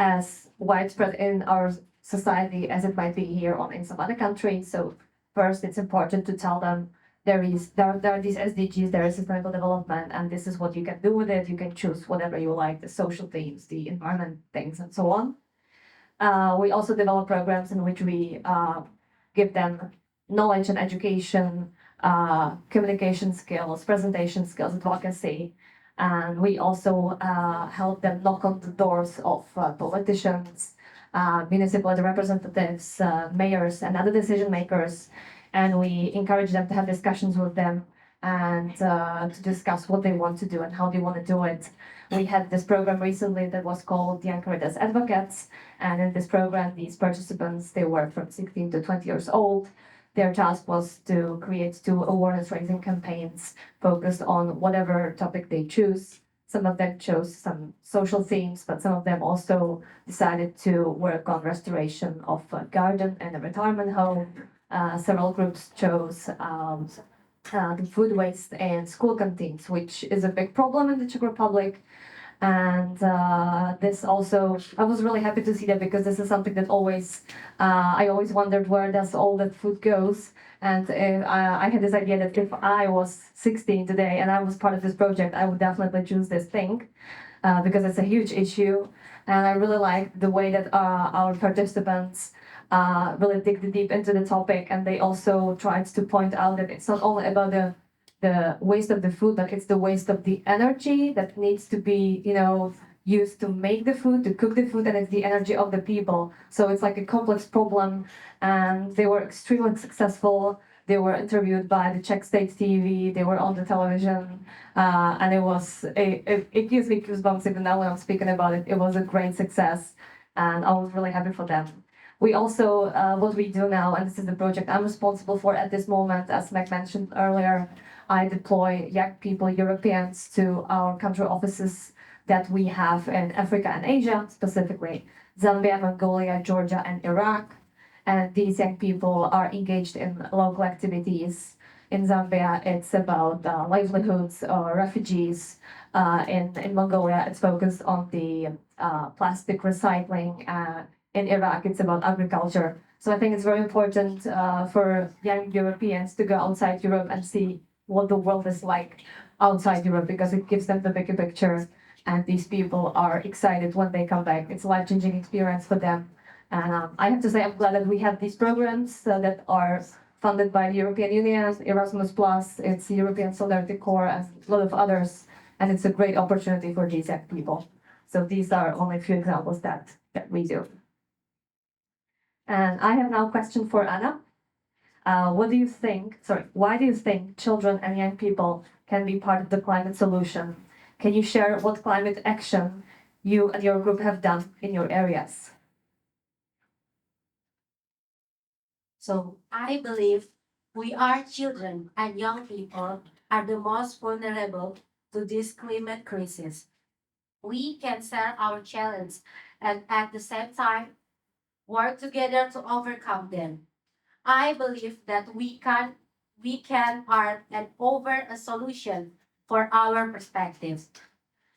as widespread in our society as it might be here or in some other countries. So first, it's important to tell them there are these SDGs, there is sustainable development, and this is what you can do with it. You can choose whatever you like, the social themes, the environment things, and so on. We also develop programs in which we give them knowledge and education, communication skills, presentation skills, advocacy. And we also help them knock on the doors of politicians, municipal representatives, mayors, and other decision makers. And we encourage them to have discussions with them and to discuss what they want to do and how they want to do it. We had this program recently that was called Young Caritas Advocates. And in this program, these participants, they were from 16 to 20 years old. Their task was to create 2 awareness-raising campaigns focused on whatever topic they choose. Some of them chose some social themes, but some of them also decided to work on restoration of a garden and a retirement home. Several groups chose the food waste in school canteens, which is a big problem in the Czech Republic. And this also, I was really happy to see that because this is something that I always wondered where does all that food goes. And I had this idea that if I was 16 today and I was part of this project, I would definitely choose this thing because it's a huge issue. And I really like the way that our participants really dig deep into the topic, and they also tried to point out that it's not only about the waste of the food, but it's the waste of the energy that needs to be, used to make the food, to cook the food, and it's the energy of the people. So it's like a complex problem, and they were extremely successful. They were interviewed by the Czech State TV. They were on the television, and it gives me goosebumps even now when I'm speaking about it. It was a great success, and I was really happy for them. We also, what we do now, and this is the project I'm responsible for at this moment, as Meg mentioned earlier, I deploy young people, Europeans, to our country offices that we have in Africa and Asia, specifically Zambia, Mongolia, Georgia, and Iraq. And these young people are engaged in local activities. In Zambia, it's about livelihoods or refugees. In Mongolia, it's focused on the plastic recycling. In Iraq, it's about agriculture. So I think it's very important for young Europeans to go outside Europe and see what the world is like outside Europe, because it gives them the bigger picture. And these people are excited when they come back. It's a life-changing experience for them. And I have to say, I'm glad that we have these programs that are funded by the European Union, Erasmus Plus, it's European Solidarity Corps, and a lot of others. And it's a great opportunity for these young people. So these are only a few examples that we do. And I have now a question for Anna. Why do you think children and young people can be part of the climate solution? Can you share what climate action you and your group have done in your areas? So I believe we are children and young people are the most vulnerable to this climate crisis. We can share our challenge and at the same time work together to overcome them. I believe that we can part and offer a solution for our perspectives.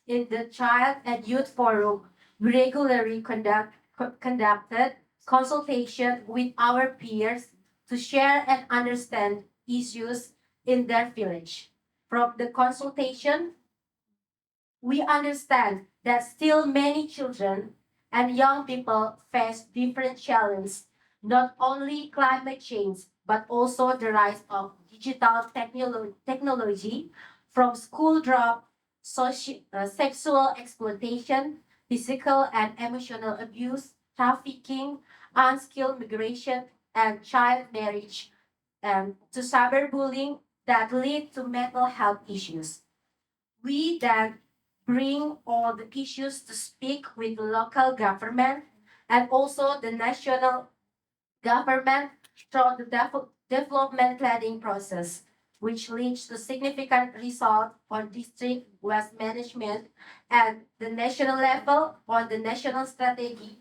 In the Child and Youth Forum, we regularly conducted consultation with our peers to share and understand issues in their village. From the consultation, we understand that still many children and young people face different challenges, not only climate change, but also the rise of digital technology from school drop, sexual exploitation, physical and emotional abuse, trafficking, unskilled migration, and child marriage, to cyberbullying that lead to mental health issues. We then bring all the issues to speak with local government and also the national government through the development planning process, which leads to significant result on district waste management and the national level on the national strategy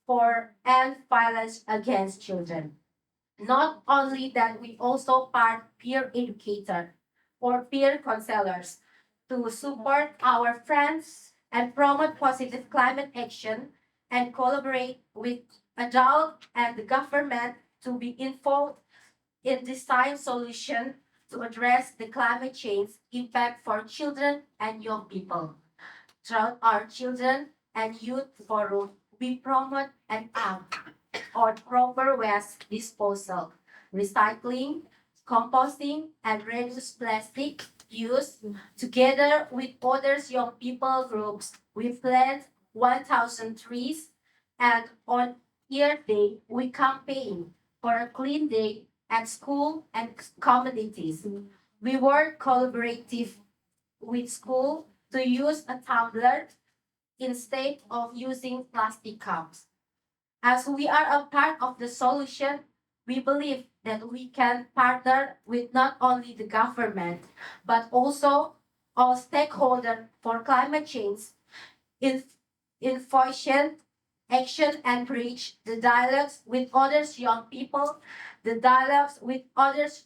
for end violence against children. Not only that, we also part peer educator or peer counselors to support our friends and promote positive climate action and collaborate with adult and the government to be involved in design solution to address the climate change impact for children and young people. Throughout our children and youth forum, we promote and act on proper waste disposal, recycling, composting, and reduce plastic use. Together with other young people groups, we plant 1,000 trees, and on Earth Day, we campaign for a clean day at school and communities. We work collaborative with school to use a tumbler instead of using plastic cups. As we are a part of the solution, we believe that we can partner with not only the government, but also all stakeholders for climate change in efficient action and bridge the dialogues with others young people, the dialogues with others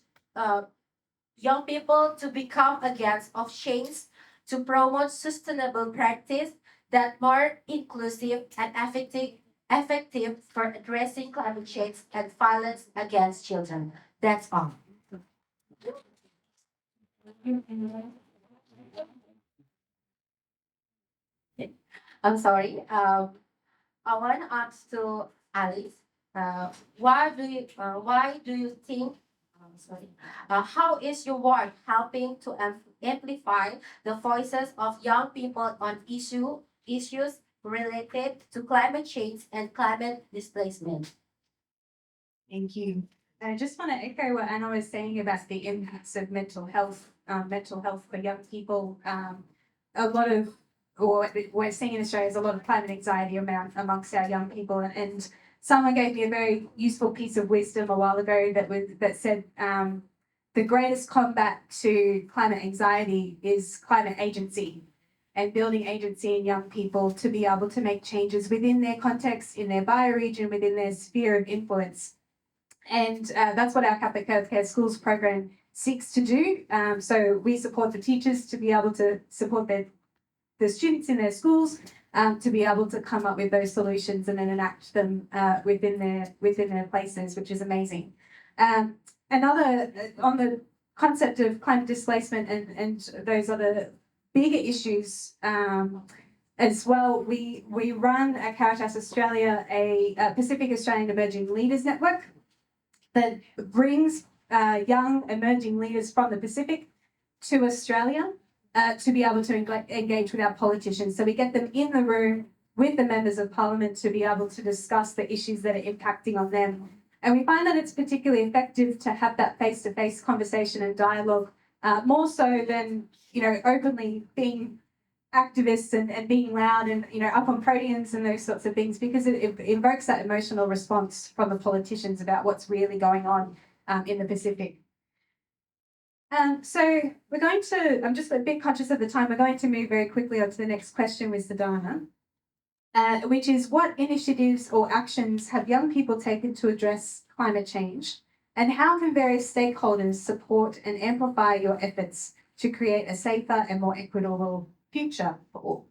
young people to become agents of change to promote sustainable practice that more inclusive and effective for addressing climate change and violence against children. That's all. I'm sorry. I want to ask to Alice, why do you think, sorry, how is your work helping to amplify the voices of young people on issues related to climate change and climate displacement? Thank you. I just want to echo what Anna was saying about the impacts of mental health for young people. A lot of, or what we're seeing in Australia is a lot of climate anxiety amongst our young people. And someone gave me a very useful piece of wisdom a while ago that said the greatest combat to climate anxiety is climate agency, and building agency in young people to be able to make changes within their context, in their bioregion, within their sphere of influence. And that's what our Catholic Healthcare Schools program seeks to do. So we support the teachers to be able to support the students in their schools to be able to come up with those solutions and then enact them within their places, which is amazing. Another on the concept of climate displacement and those other bigger issues. As well, we run at Caritas Australia a Pacific Australian Emerging Leaders Network that brings young emerging leaders from the Pacific to Australia to be able to engage with our politicians. So we get them in the room with the members of parliament to be able to discuss the issues that are impacting on them. And we find that it's particularly effective to have that face-to-face conversation and dialogue, more so than, openly being activists and being loud and, up on podiums and those sorts of things, because it invokes that emotional response from the politicians about what's really going on in the Pacific. So we're going to, I'm just a bit conscious of the time, we're going to move very quickly on to the next question with Sadhana, which is what initiatives or actions have young people taken to address climate change? And how can various stakeholders support and amplify your efforts to create a safer and more equitable future for all?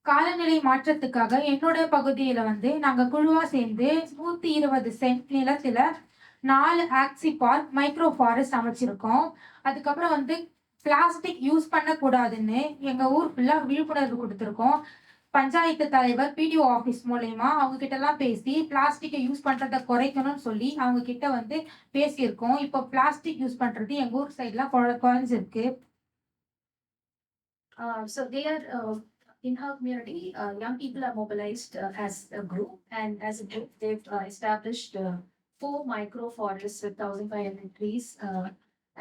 காலநிலை மாற்றத்துக்காக என்னோட பகுதியில நாங்க குழுவா சேர்ந்து 120 send நிலத்துல 4 ஆக்சி park micro forest அமைச்சிருக்கோம். அதுக்கப்புறம் plastic use பண்ணக்கூடாதுன்னு எங்க ஊர் ஃபுல்லா விழிப்புணர்வு கொடுத்துருக்கோம். பஞ்சாயத்து தலைவர் பிடிஓ ஆஃபீஸ் மூலயமா அவங்க கிட்ட எல்லாம் பேசி பிளாஸ்டிக்கை யூஸ் பண்றதை குறைக்கணும்னு சொல்லி அவங்க கிட்ட பேசியிருக்கோம். இப்போ பிளாஸ்டிக் யூஸ் பண்றது எங்க ஊர் சைட்லாம் குறைஞ்சிருக்கு. So they are in her community, young people are mobilized as a group, and as a group, they've established 4 micro forests with 1,500 trees,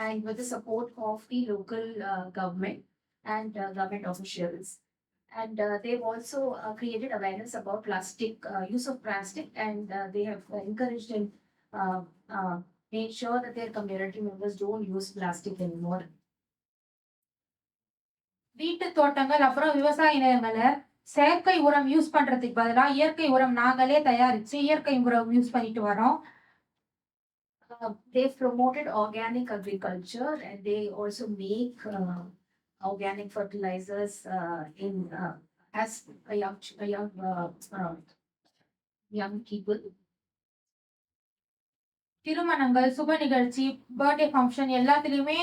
and with the support of the local government and government officials. And they've also created awareness about plastic, use of plastic, and they have encouraged and made sure that their community members don't use plastic anymore. வீட்டு தோட்டங்கள் அப்புறம் விவசாய நிலங்களை செயற்கை உரம் use பண்றதுக்கு பதிலா இயற்கை உரம் நாங்களே தயாரிச்சு இயற்கை உரம் யூஸ் பண்ணிட்டு வரோம். They've promoted organic agriculture, and they also make organic fertilizers as a young people. திருமணங்கள், சுப நிகழ்ச்சி, பர்த்டே ஃபங்க்ஷன் எல்லாத்துலயுமே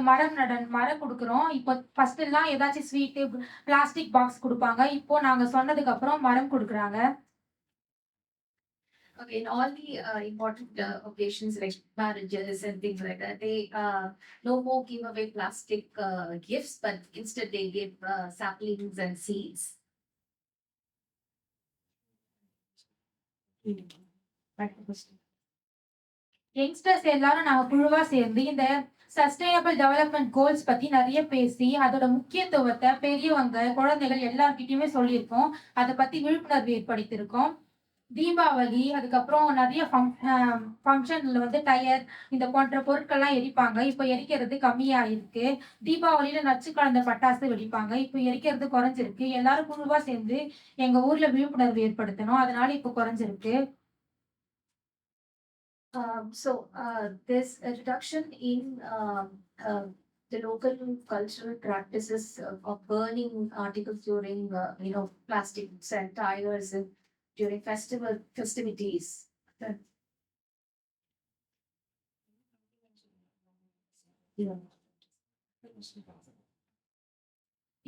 மரம் கொடுக்குறோம். இப்போ ஃபர்ஸ்ட் எல்லாம் ஏதாச்சும் ஸ்வீட் பிளாஸ்டிக் பாக்ஸ் கொடுப்பாங்க. இப்போ நாங்க சொன்னதுக்கு அப்புறம் மரம் கொடுக்குறாங்க. Okay, in all the important occasions like marriages and things like that, they no more give away plastic gifts, but instead they give saplings and seeds. Youngsters எல்லாரும் நாங்க குழுவா சேர்ந்து இந்த சஸ்டைனபிள் டெவலப்மெண்ட் கோல்ஸ் பத்தி நிறைய பேசி அதோட முக்கியத்துவத்தை பெரியவங்க, குழந்தைகள் எல்லார்கிட்டயுமே சொல்லியிருக்கோம். அதை பத்தி விழிப்புணர்வு ஏற்படுத்தியிருக்கோம். தீபாவளி, அதுக்கப்புறம் நிறைய ஃபங்க்ஷன்ல டயர் இந்த போன்ற பொருட்கள்லாம் எரிப்பாங்க. இப்போ எரிக்கிறது கம்மியாயிருக்கு. தீபாவளியில நச்சு கலந்த பட்டாசு வெடிப்பாங்க. இப்போ எரிக்கிறது குறைஞ்சிருக்கு. எல்லாரும் குழுவா சேர்ந்து எங்க ஊர்ல விழிப்புணர்வு ஏற்படுத்தணும். அதனால இப்போ குறைஞ்சிருக்கு. There's a reduction in the local cultural practices of burning articles during, plastics and tires and during festivities. Yeah.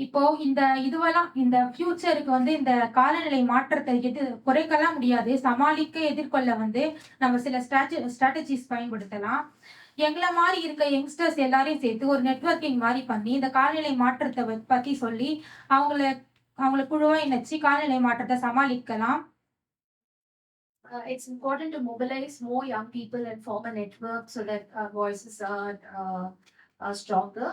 இப்போ இந்த இதுவெல்லாம் இந்த ஃபியூச்சருக்கு வந்து இந்த காலநிலை மாற்றத்தை குறைக்கலாம் முடியாது. சமாளிக்க எதிர்கொள்ள வந்து நம்ம சில ஸ்ட்ராட்டஜிஸ் பயன்படுத்தலாம். எங்கள மாரி இருக்க யங்ஸ்டர்ஸ் எல்லாரையும் சேர்த்து ஒரு நெட்வொர்க்கிங் மாரி பண்ணி, இந்த காலநிலை மாற்றத்த பத்தி சொல்லி, அவங்கள அவங்கள குழுவா இணைச்சு காலநிலை மாற்றத்த சமாளிக்கலாம். It's important to mobilize more young people and form a network so that our voices are stronger.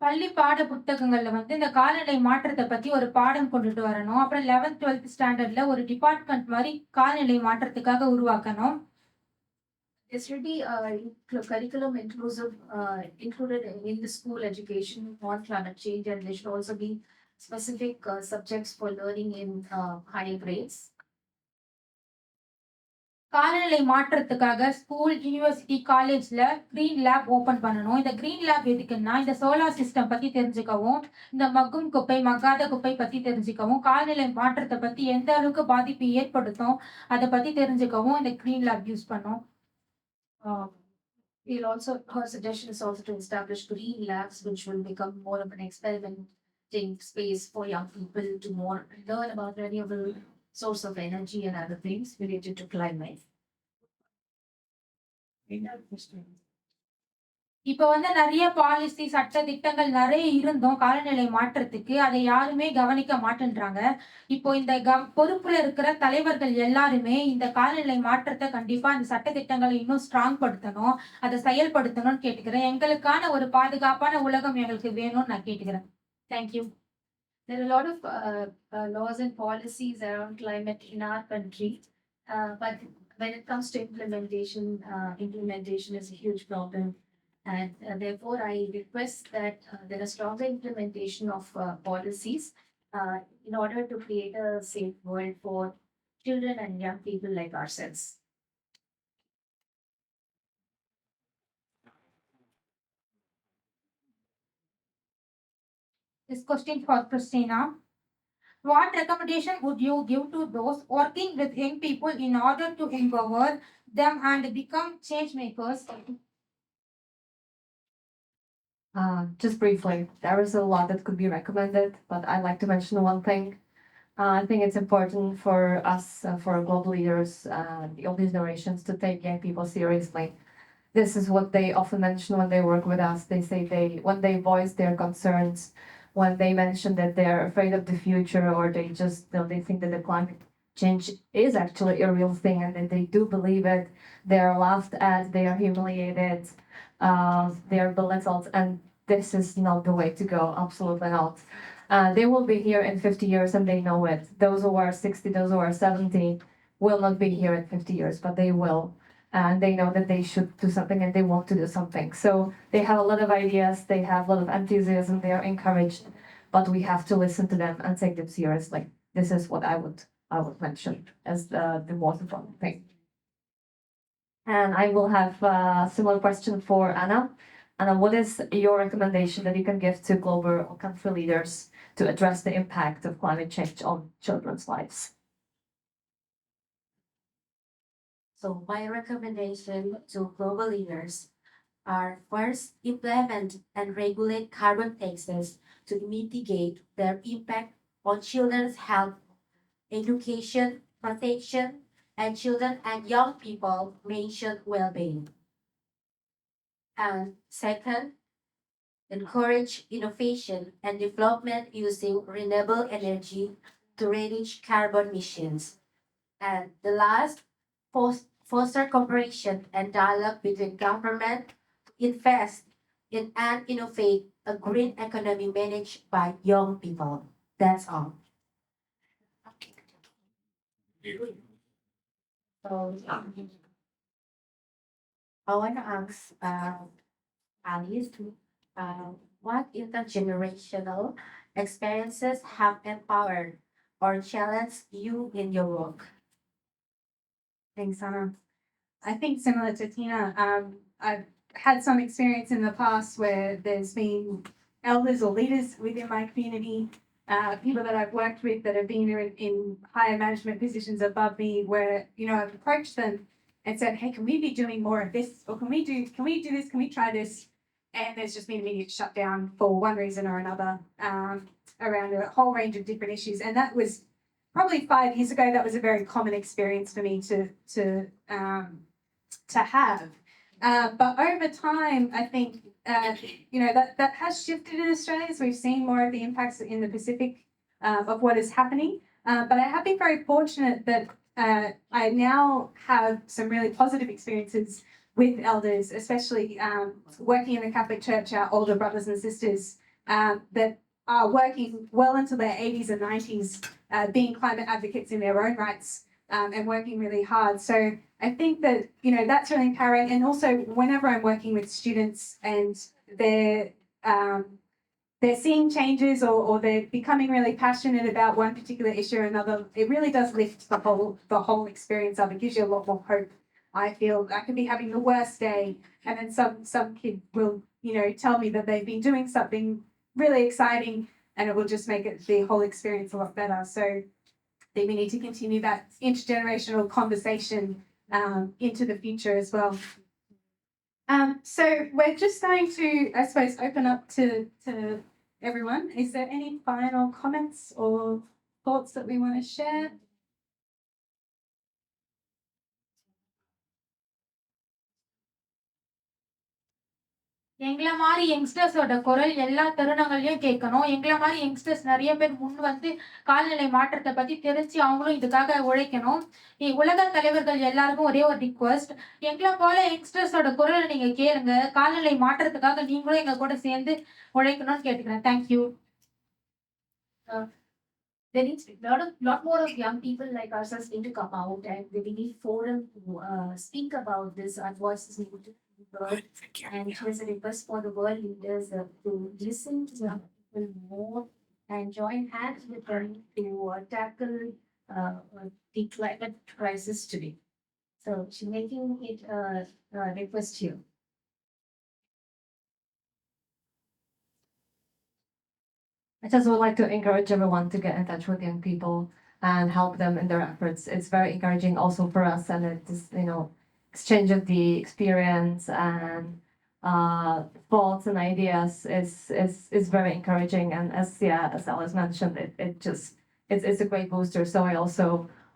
பள்ளி பாட புத்தகங்கள்ல வந்து இந்த காலநிலை மாற்றத்த பத்தி ஒரு பாடம் கொண்டுட்டு வரணும். அப்புறம் 11th, 12th ஸ்டாண்டர்ட்ல ஒரு டிபார்ட்மெண்ட் மாரி காலநிலை மாற்றத்துக்காக உருவாக்கணும். There should be curriculum included in the school education on climate change, and there should also be specific subjects for learning in higher grades. காலநிலை மாற்றத்துக்காக ஸ்கூல், யுனிவர்சிட்டி, காலேஜ்ல கிரீன் லேப் ஓபன் பண்ணணும். இந்த green lab எதுக்குன்னா, இந்த solar system பத்தி தெரிஞ்சுக்கவும், இந்த மக்கும் குப்பை, மக்காத குப்பை பத்தி தெரிஞ்சுக்கவும், காலநிலை மாற்றத்தை பத்தி எந்த அளவுக்கு பாதிப்பு ஏற்படுத்தும், அதை பத்தி தெரிஞ்சுக்கவும் இந்த கிரீன் லேப் யூஸ் பண்ணோம். Her suggestion is also to establish green labs, which will become more of an experimenting space for young people to more learn about renewable source of energy and other things related to climate. இப்ப வந்து நிறைய policy, சட்ட திட்டங்கள் நிறைய இருந்தும் காலநிலை மாற்றத்துக்கு அதை யாருமே கவனிக்க மாட்டேன்றாங்க. இப்போ இந்த பொறுப்புல இருக்கிற தலைவர்கள் எல்லாருமே இந்த காலநிலை மாற்றத்தை கண்டிப்பா இந்த சட்ட திட்டங்களை இன்னும் ஸ்ட்ராங் படுத்தணும், அதை செயல்படுத்தணும்னு கேட்டுக்கிறேன். எங்களுக்கான ஒரு பாதுகாப்பான உலகம் எங்களுக்கு வேணும்னு நான் கேட்டுக்கிறேன். Thank you. There are a lot of laws and policies around climate in our country, but when it comes to implementation is a huge problem. And therefore, I request that there is stronger implementation of policies in order to create a safe world for children and young people like ourselves. This question for Christina. What recommendation would you give to those working with young people in order to empower them and become change makers? Just briefly, there is a lot that could be recommended, but I'd like to mention one thing. I think it's important for us, for global leaders, the older generations, to take young people seriously. This is what they often mention when they work with us. They say when they voice their concerns, when they mention that they're afraid of the future, or they just they think that the climate change is actually a real thing and that they do believe it, they are laughed at, they are humiliated, they are belittled, and this is not the way to go. Absolutely not. They will be here in 50 years and they know it. Those who are 60, those who are 70 will not be here in 50 years, but they will. And they know that they should do something and they want to do something. So they have a lot of ideas, they have a lot of enthusiasm, they are encouraged, but we have to listen to them and take them seriously. This is what I would mention as the most important thing. And I will have a similar question for Anna. Anna, what is your recommendation that you can give to global or country leaders to address the impact of climate change on children's lives? So my recommendation to global leaders are: first, implement and regulate carbon taxes to mitigate their impact on children's health, education, protection, and children and young people mentioned well-being. And second, encourage innovation and development using renewable energy to reduce carbon emissions. And the last, foster cooperation and dialogue between government to invest in and innovate a green economy managed by young people. That's all. So I want to ask Alice, what intergenerational experiences have empowered or challenged you in your work? Thanks, Anna. I think similar to Tina, I've had some experience in the past where there's been elders or leaders within my community, people that I've worked with that have been in higher management positions above me, where I've approached them and said, "Hey, can we be doing more of this, or can we do this? Can we try this?" And there's just been immediate shutdown for one reason or another, around a whole range of different issues, and that was probably 5 years ago. That was a very common experience for me to have. But over time, I think that has shifted in Australia. So we've seen more of the impacts in the Pacific of what is happening. But I have been very fortunate that I now have some really positive experiences with elders, especially working in the Catholic Church, our older brothers and sisters that are working well into their 80s and 90s, being climate advocates in their own rights, and working really hard. So I think that that's really empowering. And also, whenever I'm working with students and they're seeing changes, or they're becoming really passionate about one particular issue or another, it really does lift the whole experience up. It gives you a lot more hope. I feel I could be having the worst day, and then some kid will tell me that they've been doing something really exciting, and it will just make the whole experience a lot better. So I think we need to continue that intergenerational conversation into the future as well. So we're just going to, I suppose, open up to everyone. Is there any final comments or thoughts that we want to share? எங்களை மாதிரி யங்ஸ்டர்ஸோட குரல் எல்லா தருணங்களையும் கேட்கணும். எங்களை மாதிரி youngsters நிறைய பேர் முன் வந்து காலநிலை மாற்றத்தை பத்தி தெரிஞ்சு அவங்களும் இதுக்காக உழைக்கணும். உலக தலைவர்கள் எல்லாருக்கும் ஒரே ஒரு ரிக்வெஸ்ட், எங்களை போல யங்ஸ்டர்ஸோட குரலை நீங்க கேளுங்க. காலநிலை மாற்றத்துக்காக நீங்களும் எங்க கூட சேர்ந்து உழைக்கணும்னு கேட்டுக்கிறேன். Thank you. There needs to be lot more of young people like ourselves need to come out, and we need forum to speak about this. Our voices need to be heard, and here's a request for the world leaders to listen to young people more and join hands with them to tackle the climate crisis today. So she's making it a request here. I just would like to encourage everyone to get in touch with young people and help them in their efforts. It's very encouraging also for us, and it is, exchange of the experience and thoughts and ideas is very encouraging. And as Alice mentioned, it's a great booster. So I also,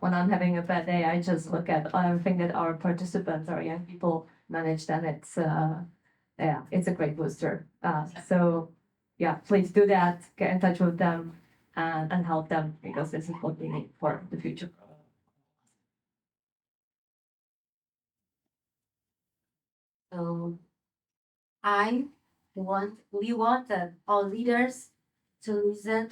when I'm having a bad day, I just look at everything that our participants, our young people managed, and it's a great booster. So yeah, please do that. Get in touch with them and help them, because this is what we need for the future. So we want our leaders to listen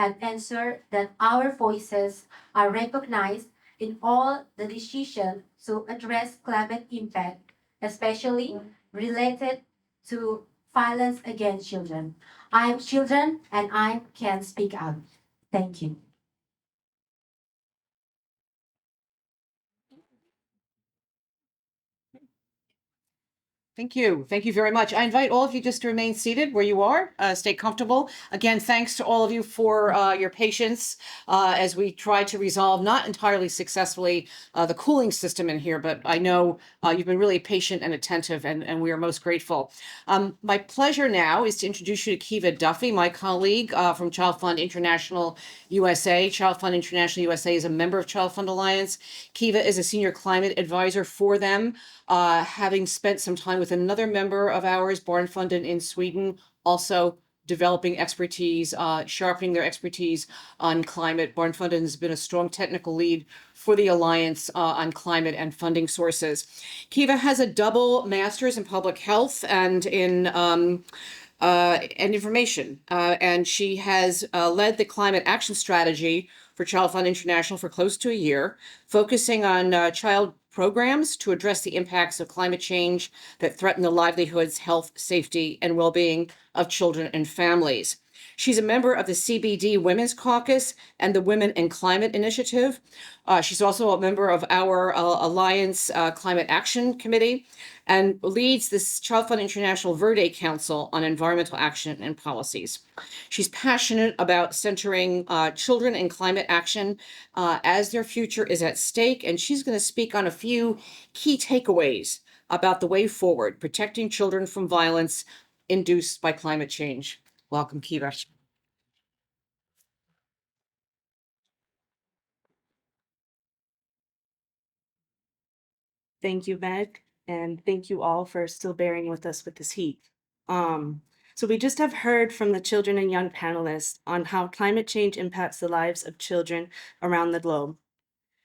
and ensure that our voices are recognized in all the decisions to address climate impact, especially related to violence against children. I am children and I can speak out. Thank you. Thank you. Thank you very much. I invite all of you just to remain seated where you are. Stay comfortable. Again, thanks to all of you for your patience as we try to resolve, not entirely successfully, the cooling system in here, but I know you've been really patient and attentive, and we are most grateful. My pleasure now is to introduce you to Kiva Duffy, my colleague from ChildFund International USA. ChildFund International USA is a member of ChildFund Alliance. Kiva is a senior climate advisor for them, having spent some time with another member of ours, Barnfunden in Sweden, also developing expertise, sharpening their expertise on climate. Barnfunden has been a strong technical lead for the Alliance on climate and funding sources. Kiva has a double master's in public health and in and information, and she has led the climate action strategy for ChildFund International for close to a year, focusing on child programs to address the impacts of climate change that threaten the livelihoods, health, safety, and well-being of children and families. She's a member of the CBD Women's Caucus and the Women in Climate Initiative. She's also a member of our Alliance Climate Action Committee and leads this ChildFund International Verde Council on Environmental Action and Policies. She's passionate about centering children in climate action as their future is at stake, and she's going to speak on a few key takeaways about the way forward, protecting children from violence induced by climate change. Welcome, Kiva. Thank you, Meg, and thank you all for still bearing with us with this heat. So we just have heard from the children and young panelists on how climate change impacts the lives of children around the globe.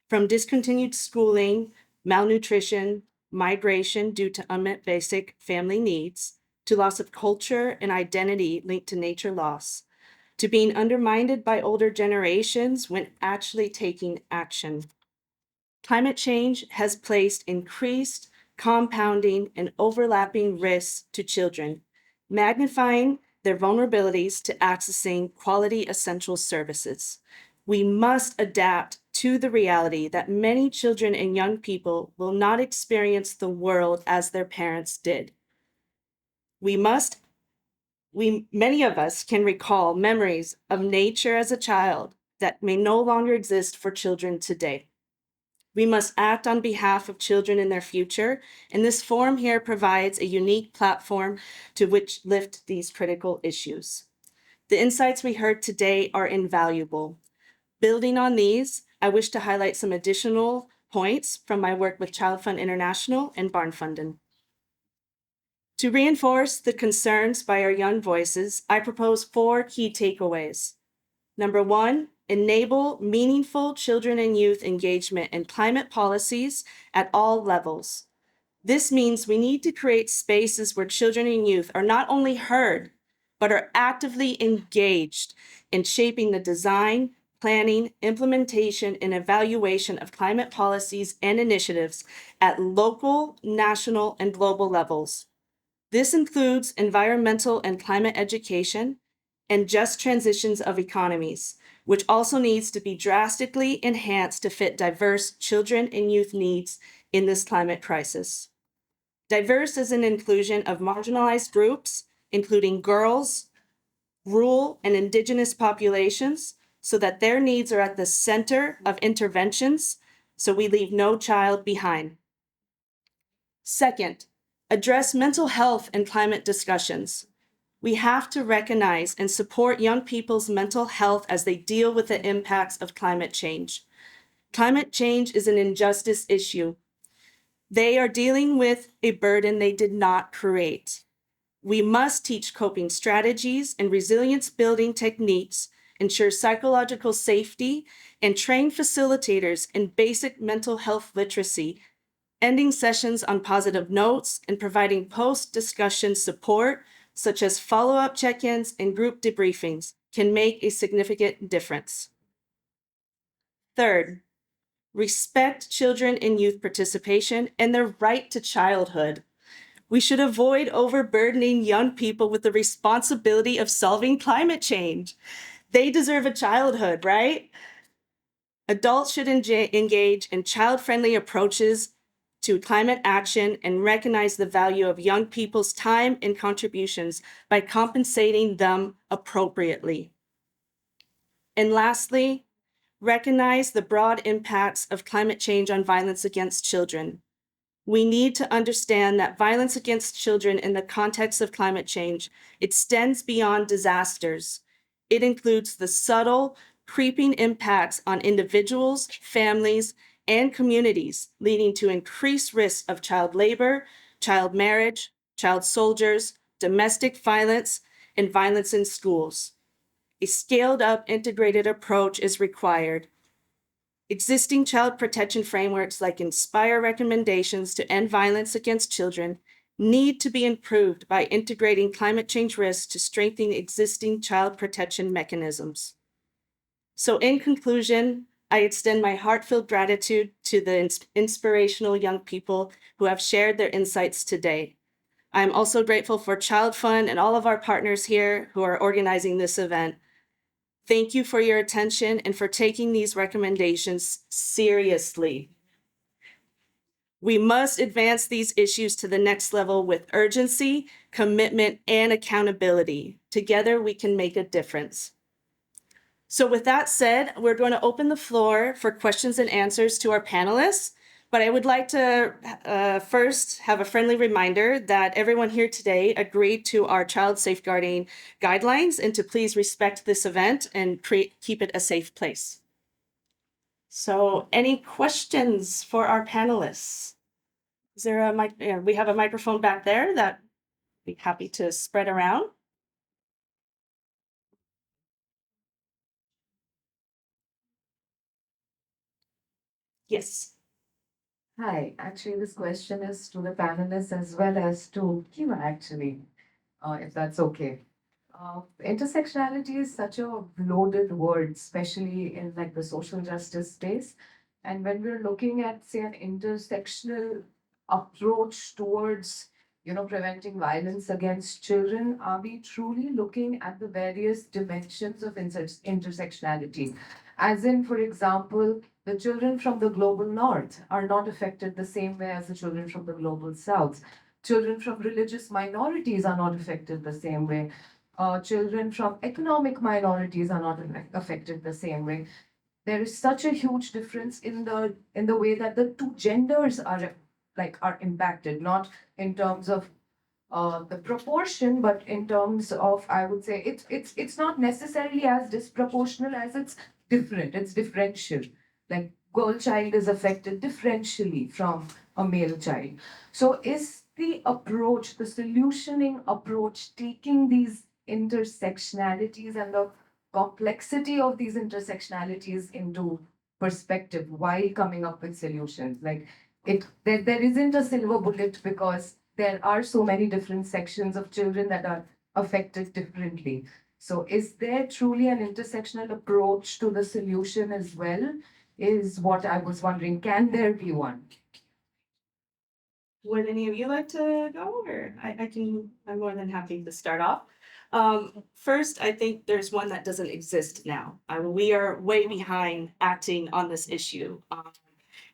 From discontinued schooling, malnutrition, migration due to unmet basic family needs, to loss of culture and identity linked to nature loss, to being undermined by older generations when actually taking action. Climate change has placed increased, compounding, and overlapping risks to children, magnifying their vulnerabilities to accessing quality essential services. We must adapt to the reality that many children and young people will not experience the world as their parents did. Many of us can recall memories of nature as a child that may no longer exist for children today. We must act on behalf of children in their future, and this forum here provides a unique platform to which lift these critical issues. The insights we heard today are invaluable. Building on these, I wish to highlight some additional points from my work with ChildFund International and Barnfunden. To reinforce the concerns by our young voices, I propose 4 key takeaways. Number 1, enable meaningful children and youth engagement in climate policies at all levels. This means we need to create spaces where children and youth are not only heard, but are actively engaged in shaping the design, planning, implementation, and evaluation of climate policies and initiatives at local, national, and global levels. This includes environmental and climate education and just transitions of economies, which also needs to be drastically enhanced to fit diverse children and youth needs in this climate crisis. Diverse is an inclusion of marginalized groups, including girls, rural and indigenous populations, so that their needs are at the center of interventions, so we leave no child behind. Second, address mental health and climate discussions. We have to recognize and support young people's mental health as they deal with the impacts of climate change. Climate change is an injustice issue. They are dealing with a burden they did not create. We must teach coping strategies and resilience building techniques, ensure psychological safety, and train facilitators in basic mental health literacy, ending sessions on positive notes and providing post-discussion support, such as follow-up check-ins and group debriefings, can make a significant difference. Third, respect children and youth participation and their right to childhood. We should avoid overburdening young people with the responsibility of solving climate change. They deserve a childhood, right? Adults should engage in child-friendly approaches to climate action and recognize the value of young people's time and contributions by compensating them appropriately. And lastly, recognize the broad impacts of climate change on violence against children. We need to understand that violence against children in the context of climate change extends beyond disasters. It includes the subtle, creeping impacts on individuals, families, and communities, leading to increased risk of child labor, child marriage, child soldiers, domestic violence, and violence in schools. A scaled-up integrated approach is required. Existing child protection frameworks like INSPIRE recommendations to end violence against children need to be improved by integrating climate change risks to strengthen existing child protection mechanisms. So in conclusion, I extend my heartfelt gratitude to the inspirational young people who have shared their insights today. I'm also grateful for ChildFund and all of our partners here who are organizing this event. Thank you for your attention and for taking these recommendations seriously. We must advance these issues to the next level with urgency, commitment, and accountability. Together, we can make a difference. So with that said, we're going to open the floor for questions and answers to our panelists. But I would like to first have a friendly reminder that everyone here today agreed to our child safeguarding guidelines and to please respect this event and keep it a safe place. So any questions for our panelists? Is there a mic? Yeah, we have a microphone back there that I'd be happy to spread around. Yes. Hi, actually, this question is to the panelists as well as to Kiva, actually, if that's okay. Intersectionality is such a loaded word, especially in like the social justice space. And when we're looking at, say, an intersectional approach towards, preventing violence against children, are we truly looking at the various dimensions of intersectionality? As in, for example, the children from the global north are not affected the same way as the children from the global south. Children from religious minorities are not affected the same way. Children from economic minorities are not affected the same way. There is such a huge difference in the way that the two genders are impacted, not in terms of the proportion, but in terms of, I would say, it's not necessarily as disproportional as it's different. It's differential. Like girl child is affected differentially from a male child. So is the approach, the solutioning approach, taking these intersectionalities and the complexity of these intersectionalities into perspective while coming up with solutions? Like there isn't a silver bullet because there are so many different sections of children that are affected differently. So is there truly an intersectional approach to the solution as well? Is what I was wondering. Can there be one? Would any of you like to go, or I'm more than happy to start off. First, I think there's one that doesn't exist now. We are way behind acting on this issue.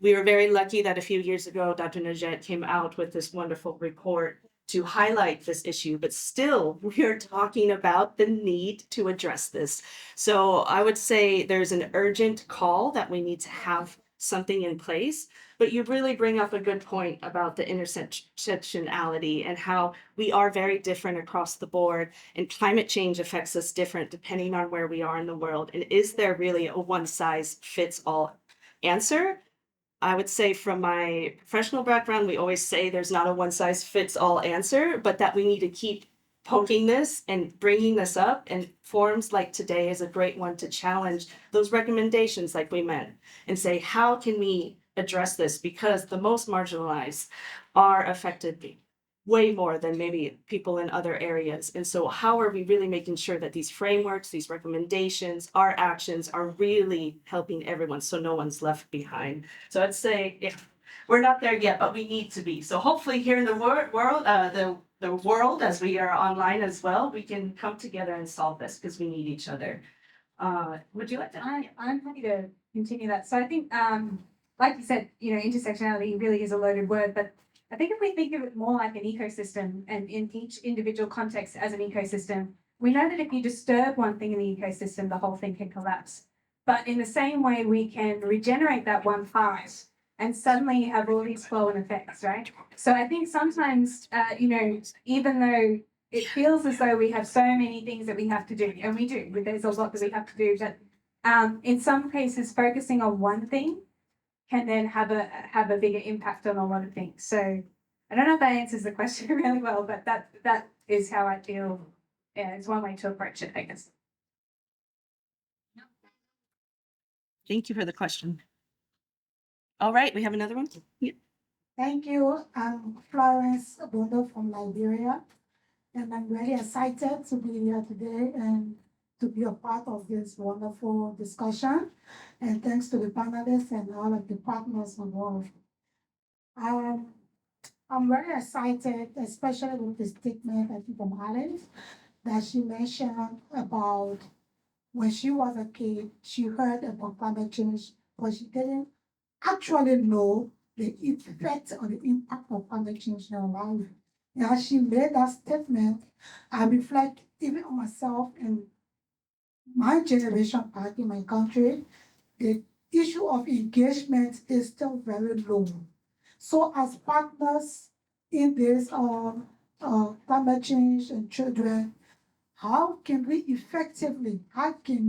We were very lucky that a few years ago, Dr. Najat came out with this wonderful report to highlight this issue, but still we are talking about the need to address this. So I would say there's an urgent call that we need to have something in place, but you really bring up a good point about the intersectionality and how we are very different across the board, and climate change affects us different depending on where we are in the world. And is there really a one size fits all answer? I would say from my professional background, we always say there's not a one size fits all answer, but that we need to keep poking this and bringing this up. And forums like today is a great one to challenge those recommendations like we meant and say, how can we address this? Because the most marginalized are affected way more than maybe people in other areas. And so how are we really making sure that these frameworks, these recommendations, our actions are really helping everyone so no one's left behind? So I'd say we're not there yet, but we need to be. So hopefully here in the world, as we are online as well, we can come together and solve this because we need each other. Would you like to? I'm happy to continue that. So I think, like you said, intersectionality really is a loaded word, but I think if we think of it more like an ecosystem and in each individual context as an ecosystem, we know that if you disturb one thing in the ecosystem, the whole thing can collapse. But in the same way, we can regenerate that one part and suddenly have all these flow-on effects, right? So I think sometimes, even though it feels as though we have so many things that we have to do, and we do, there's a lot that we have to do, but in some cases, focusing on one thing can then have a bigger impact on a lot of things. So I don't know if that answers the question really well, but that is how I feel. Yeah, it's one way to approach it, I guess. Thank you for the question. All right, we have another one. Yeah. Thank you. I'm Florence Bondo from Liberia, and I'm really excited to be here today and to be a part of this wonderful discussion. And thanks to the panelists and all of the partners involved. I'm very excited, especially with the statement I think from Alice that she mentioned about when she was a kid, she heard about climate change, but she didn't actually know the effect or the impact of climate change in her life. And as she made that statement, I reflect even on myself and my generation back in my country, the issue of engagement is still very low. So as partners in this climate change and children, how can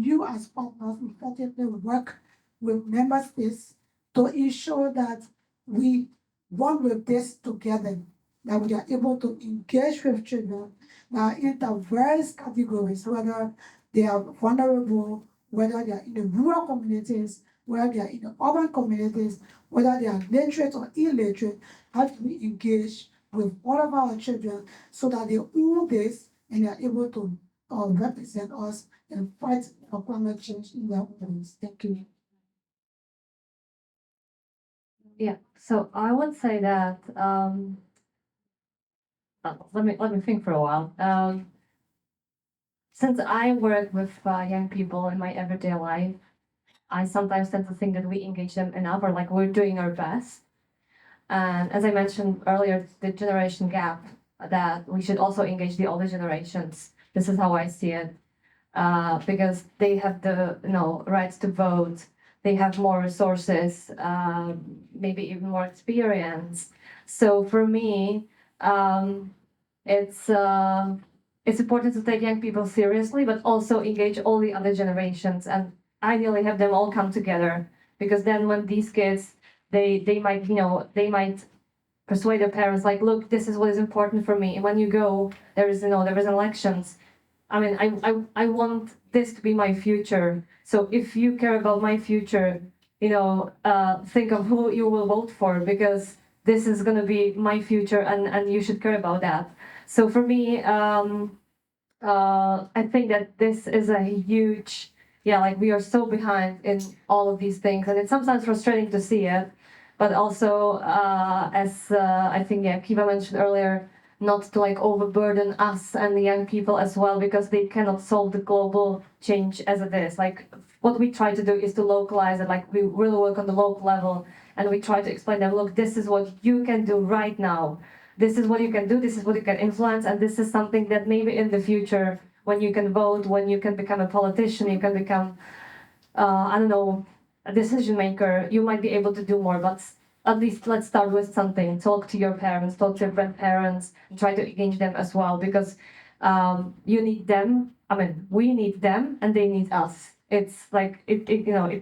you as partners effectively work with member states to ensure that we work with this together, that we are able to engage with children that are in diverse categories, whether they are vulnerable, whether they are in the rural communities, whether they are in the urban communities, whether they are literate or illiterate, how do we engage with all of our children so that they own this and they are able to represent us and fight for climate change in their own ways. Thank you. Yeah, so I would say that let me think for a while. Since I work with young people in my everyday life, I sometimes tend to think that we engage them enough or like we're doing our best. And as I mentioned earlier, the generation gap, that we should also engage the older generations. This is how I see it. Because they have the rights to vote, they have more resources, maybe even more experience. So for me, it's important to take young people seriously, but also engage all the other generations and ideally have them all come together. Because then when these kids, they might they might persuade their parents like, look, this is what is important for me. And when you go, there is elections. I mean, I want this to be my future. So if you care about my future, think of who you will vote for, because this is going to be my future, and you should care about that. So for me, I think that this is a huge, yeah, like we are so behind in all of these things, and it's sometimes frustrating to see it, but also, as I think, yeah, Kiva mentioned earlier, not to like overburden us and the young people as well, because they cannot solve the global change as it is. Like what we try to do is to localize it, like we really work on the local level, and we try to explain them, look, this is what you can do right now. This is what you can do, this is what you can influence, and this is something that maybe in the future, when you can vote, when you can become a politician, you can become, I don't know, a decision maker, you might be able to do more, but at least let's start with something. Talk to your parents, talk to your grandparents, try to engage them as well, because you need them. I mean, we need them and they need us. It's like, it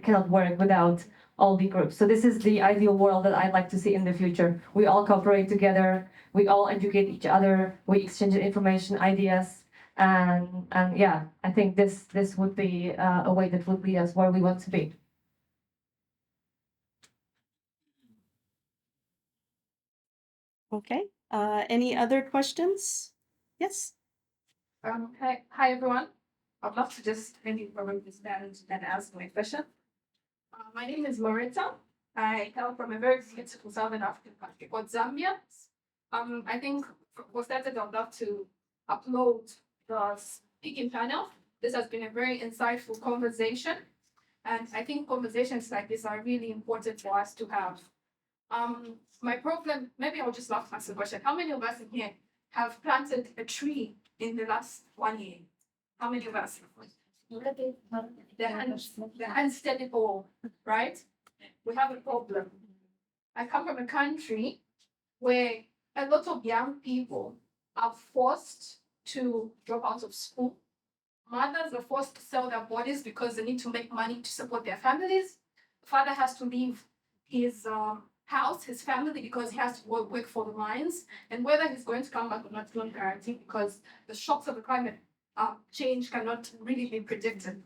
cannot work without all the groups. So this is the ideal world that I'd like to see in the future. We all cooperate together, we all educate each other, we exchange information, ideas, and yeah, I think this would be a way that would lead us where we want to be. Okay. Any other questions? Yes. Hi everyone. I'd love to just maybe probably this and ask my question. My name is Loretta. I hail from a very beautiful Southern African country called Zambia. I think for starters, I'd love to upload the speaking panel. This has been a very insightful conversation, and I think conversations like this are really important for us to have. My problem, maybe I'll just love to ask the question. How many of us in here have planted a tree in the last 1 year? How many of us? The hands steady all, right? We have a problem. I come from a country where a lot of young people are forced to drop out of school. Mothers are forced to sell their bodies because they need to make money to support their families. Father has to leave his house, his family, because he has to work for the mines. And whether he's going to come back or not, don't guarantee, because the shocks of the climate change cannot really be predicted.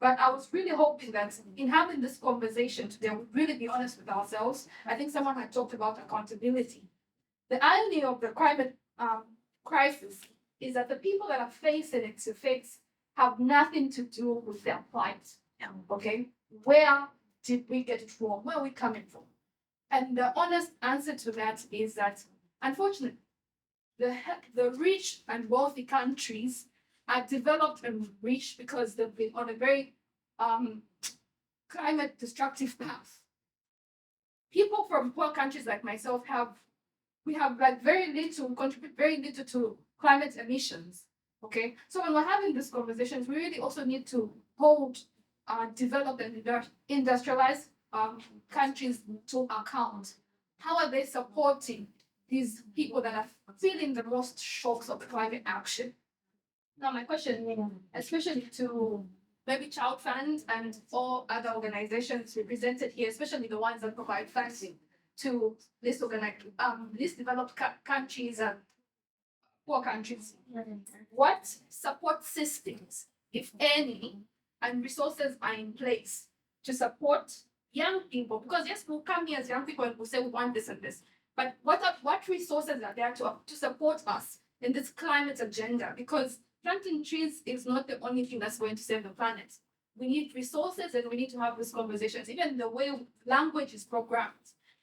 But I was really hoping that in having this conversation today, we would really be honest with ourselves. I think someone had talked about accountability. The irony of the climate crisis is that the people that are facing it to fix have nothing to do with their plight. Okay? Where did we get it wrong? Where are we coming from? And the honest answer to that is that Unfortunately, the rich and wealthy countries are developed and rich because they've been on a very climate destructive path. People from poor countries like myself we have like very little, contribute very little to climate emissions. Okay, so when we're having these conversations, we really also need to hold developed and industrialized countries to account. How are they supporting these people that are feeling the most shocks of climate action? Now, my question, especially to maybe ChildFund and all other organizations represented here, especially the ones that provide funding to least developed countries and poor countries. What support systems, if any, and resources are in place to support young people? Because yes, we'll come here as young people and we'll say we want this and this, but what resources are there to support us in this climate agenda? Because planting trees is not the only thing that's going to save the planet. We need resources and we need to have these conversations. Even the way language is programmed,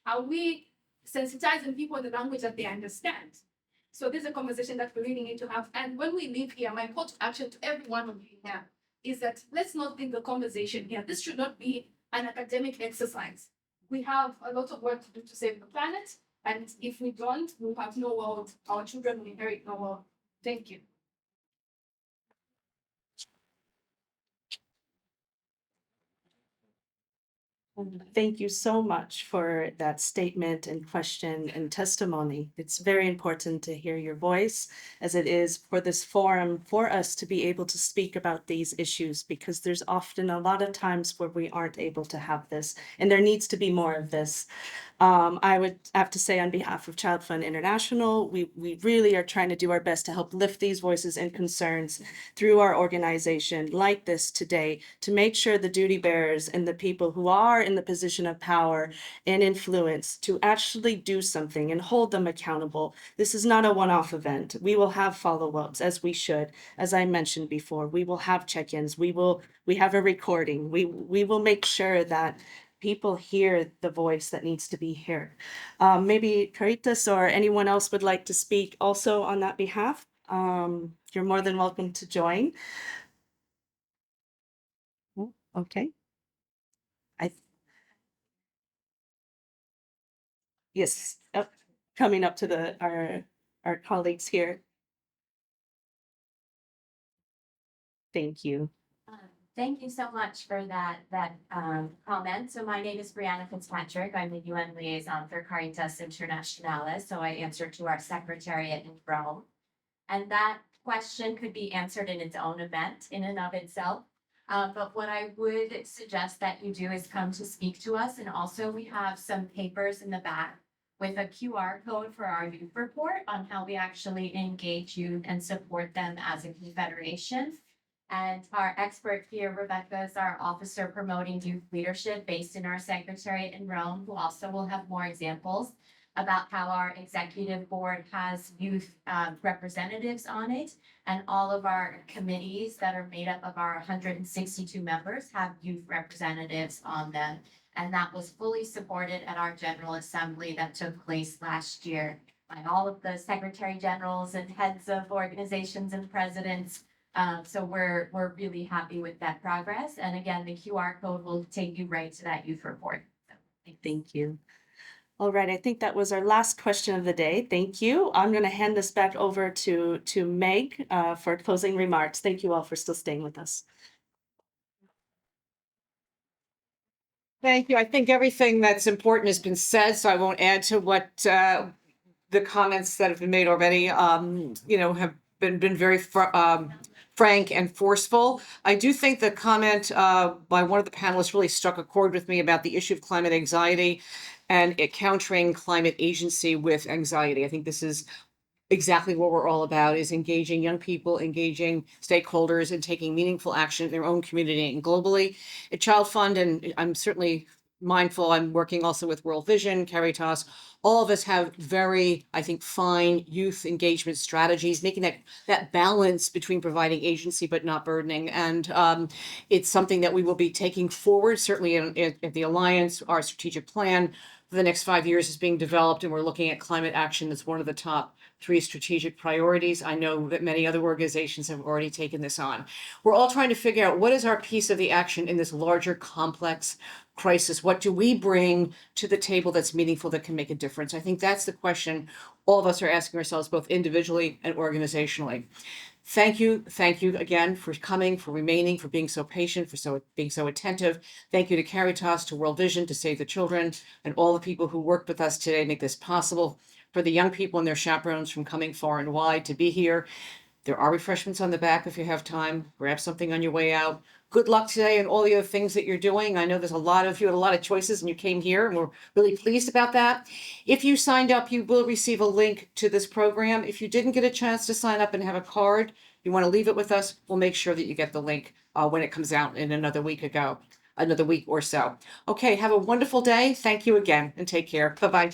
are we sensitizing people in the language that they understand? So this is a conversation that we really need to have. And when we leave here, my call to action to every one of you here is that let's not think the conversation here. This should not be an academic exercise. We have a lot of work to do to save the planet. And if we don't, we'll have no world. Our children will inherit no world. Thank you. Thank you so much for that statement and question and testimony. It's very important to hear your voice, as it is for this forum for us to be able to speak about these issues, because there's often a lot of times where we aren't able to have this, and there needs to be more of this. I would have to say on behalf of ChildFund International, we really are trying to do our best to help lift these voices and concerns through our organization like this today, to make sure the duty bearers and the people who are in the position of power and influence to actually do something and hold them accountable. This is not a one-off event. We will have follow-ups, as we should. As I mentioned before, we will have check-ins. We have a recording. We will make sure that people hear the voice that needs to be heard. Maybe Caritas or anyone else would like to speak also on that behalf. You're more than welcome to join. Okay. Yes, coming up to our colleagues here. Thank you. Thank you so much for that comment. So my name is Brianna Fitzpatrick. I'm the UN liaison for Caritas Internationalis. So I answer to our secretariat in Rome. And that question could be answered in its own event in and of itself. But what I would suggest that you do is come to speak to us. And also we have some papers in the back with a QR code for our youth report on how we actually engage youth and support them as a confederation. And our expert here, Rebecca, is our officer promoting youth leadership based in our secretariat in Rome, who also will have more examples about how our executive board has youth representatives on it. And all of our committees that are made up of our 162 members have youth representatives on them. And that was fully supported at our General Assembly that took place last year by all of the secretary generals and heads of organizations and presidents. So we're really happy with that progress. And again, the QR code will take you right to that youth report. So, thank you. All right, I think that was our last question of the day. Thank you. I'm going to hand this back over to Meg for closing remarks. Thank you all for still staying with us. Thank you. I think everything that's important has been said, so I won't add to what the comments that have been made already, have been very frank and forceful. I do think the comment by one of the panelists really struck a chord with me about the issue of climate anxiety and countering climate agency with anxiety. I think this is exactly what we're all about, is engaging young people, engaging stakeholders, and taking meaningful action in their own community and globally. At ChildFund, and I'm certainly mindful, I'm working also with World Vision, Caritas, all of us have very, I think, fine youth engagement strategies, making that balance between providing agency but not burdening. And it's something that we will be taking forward, certainly in the Alliance, our strategic plan for the next 5 years is being developed, and we're looking at climate action as one of the top 3 strategic priorities. I know that many other organizations have already taken this on. We're all trying to figure out what is our piece of the action in this larger complex crisis. What do we bring to the table that's meaningful, that can make a difference? I think that's the question all of us are asking ourselves, both individually and organizationally. Thank you again for coming, for remaining, for being so patient, for being so attentive. Thank you to Caritas, to World Vision, to Save the Children, and all the people who worked with us today to make this possible. For the young people and their chaperones from coming far and wide to be here. There are refreshments on the back if you have time. Grab something on your way out. Good luck today and all the other things that you're doing. I know there's a lot of you had a lot of choices and you came here, and we're really pleased about that. If you signed up, you will receive a link to this program. If you didn't get a chance to sign up and have a card, you want to leave it with us, we'll make sure that you get the link when it comes out in another week or so. Okay, have a wonderful day. Thank you again, and take care. Bye-bye.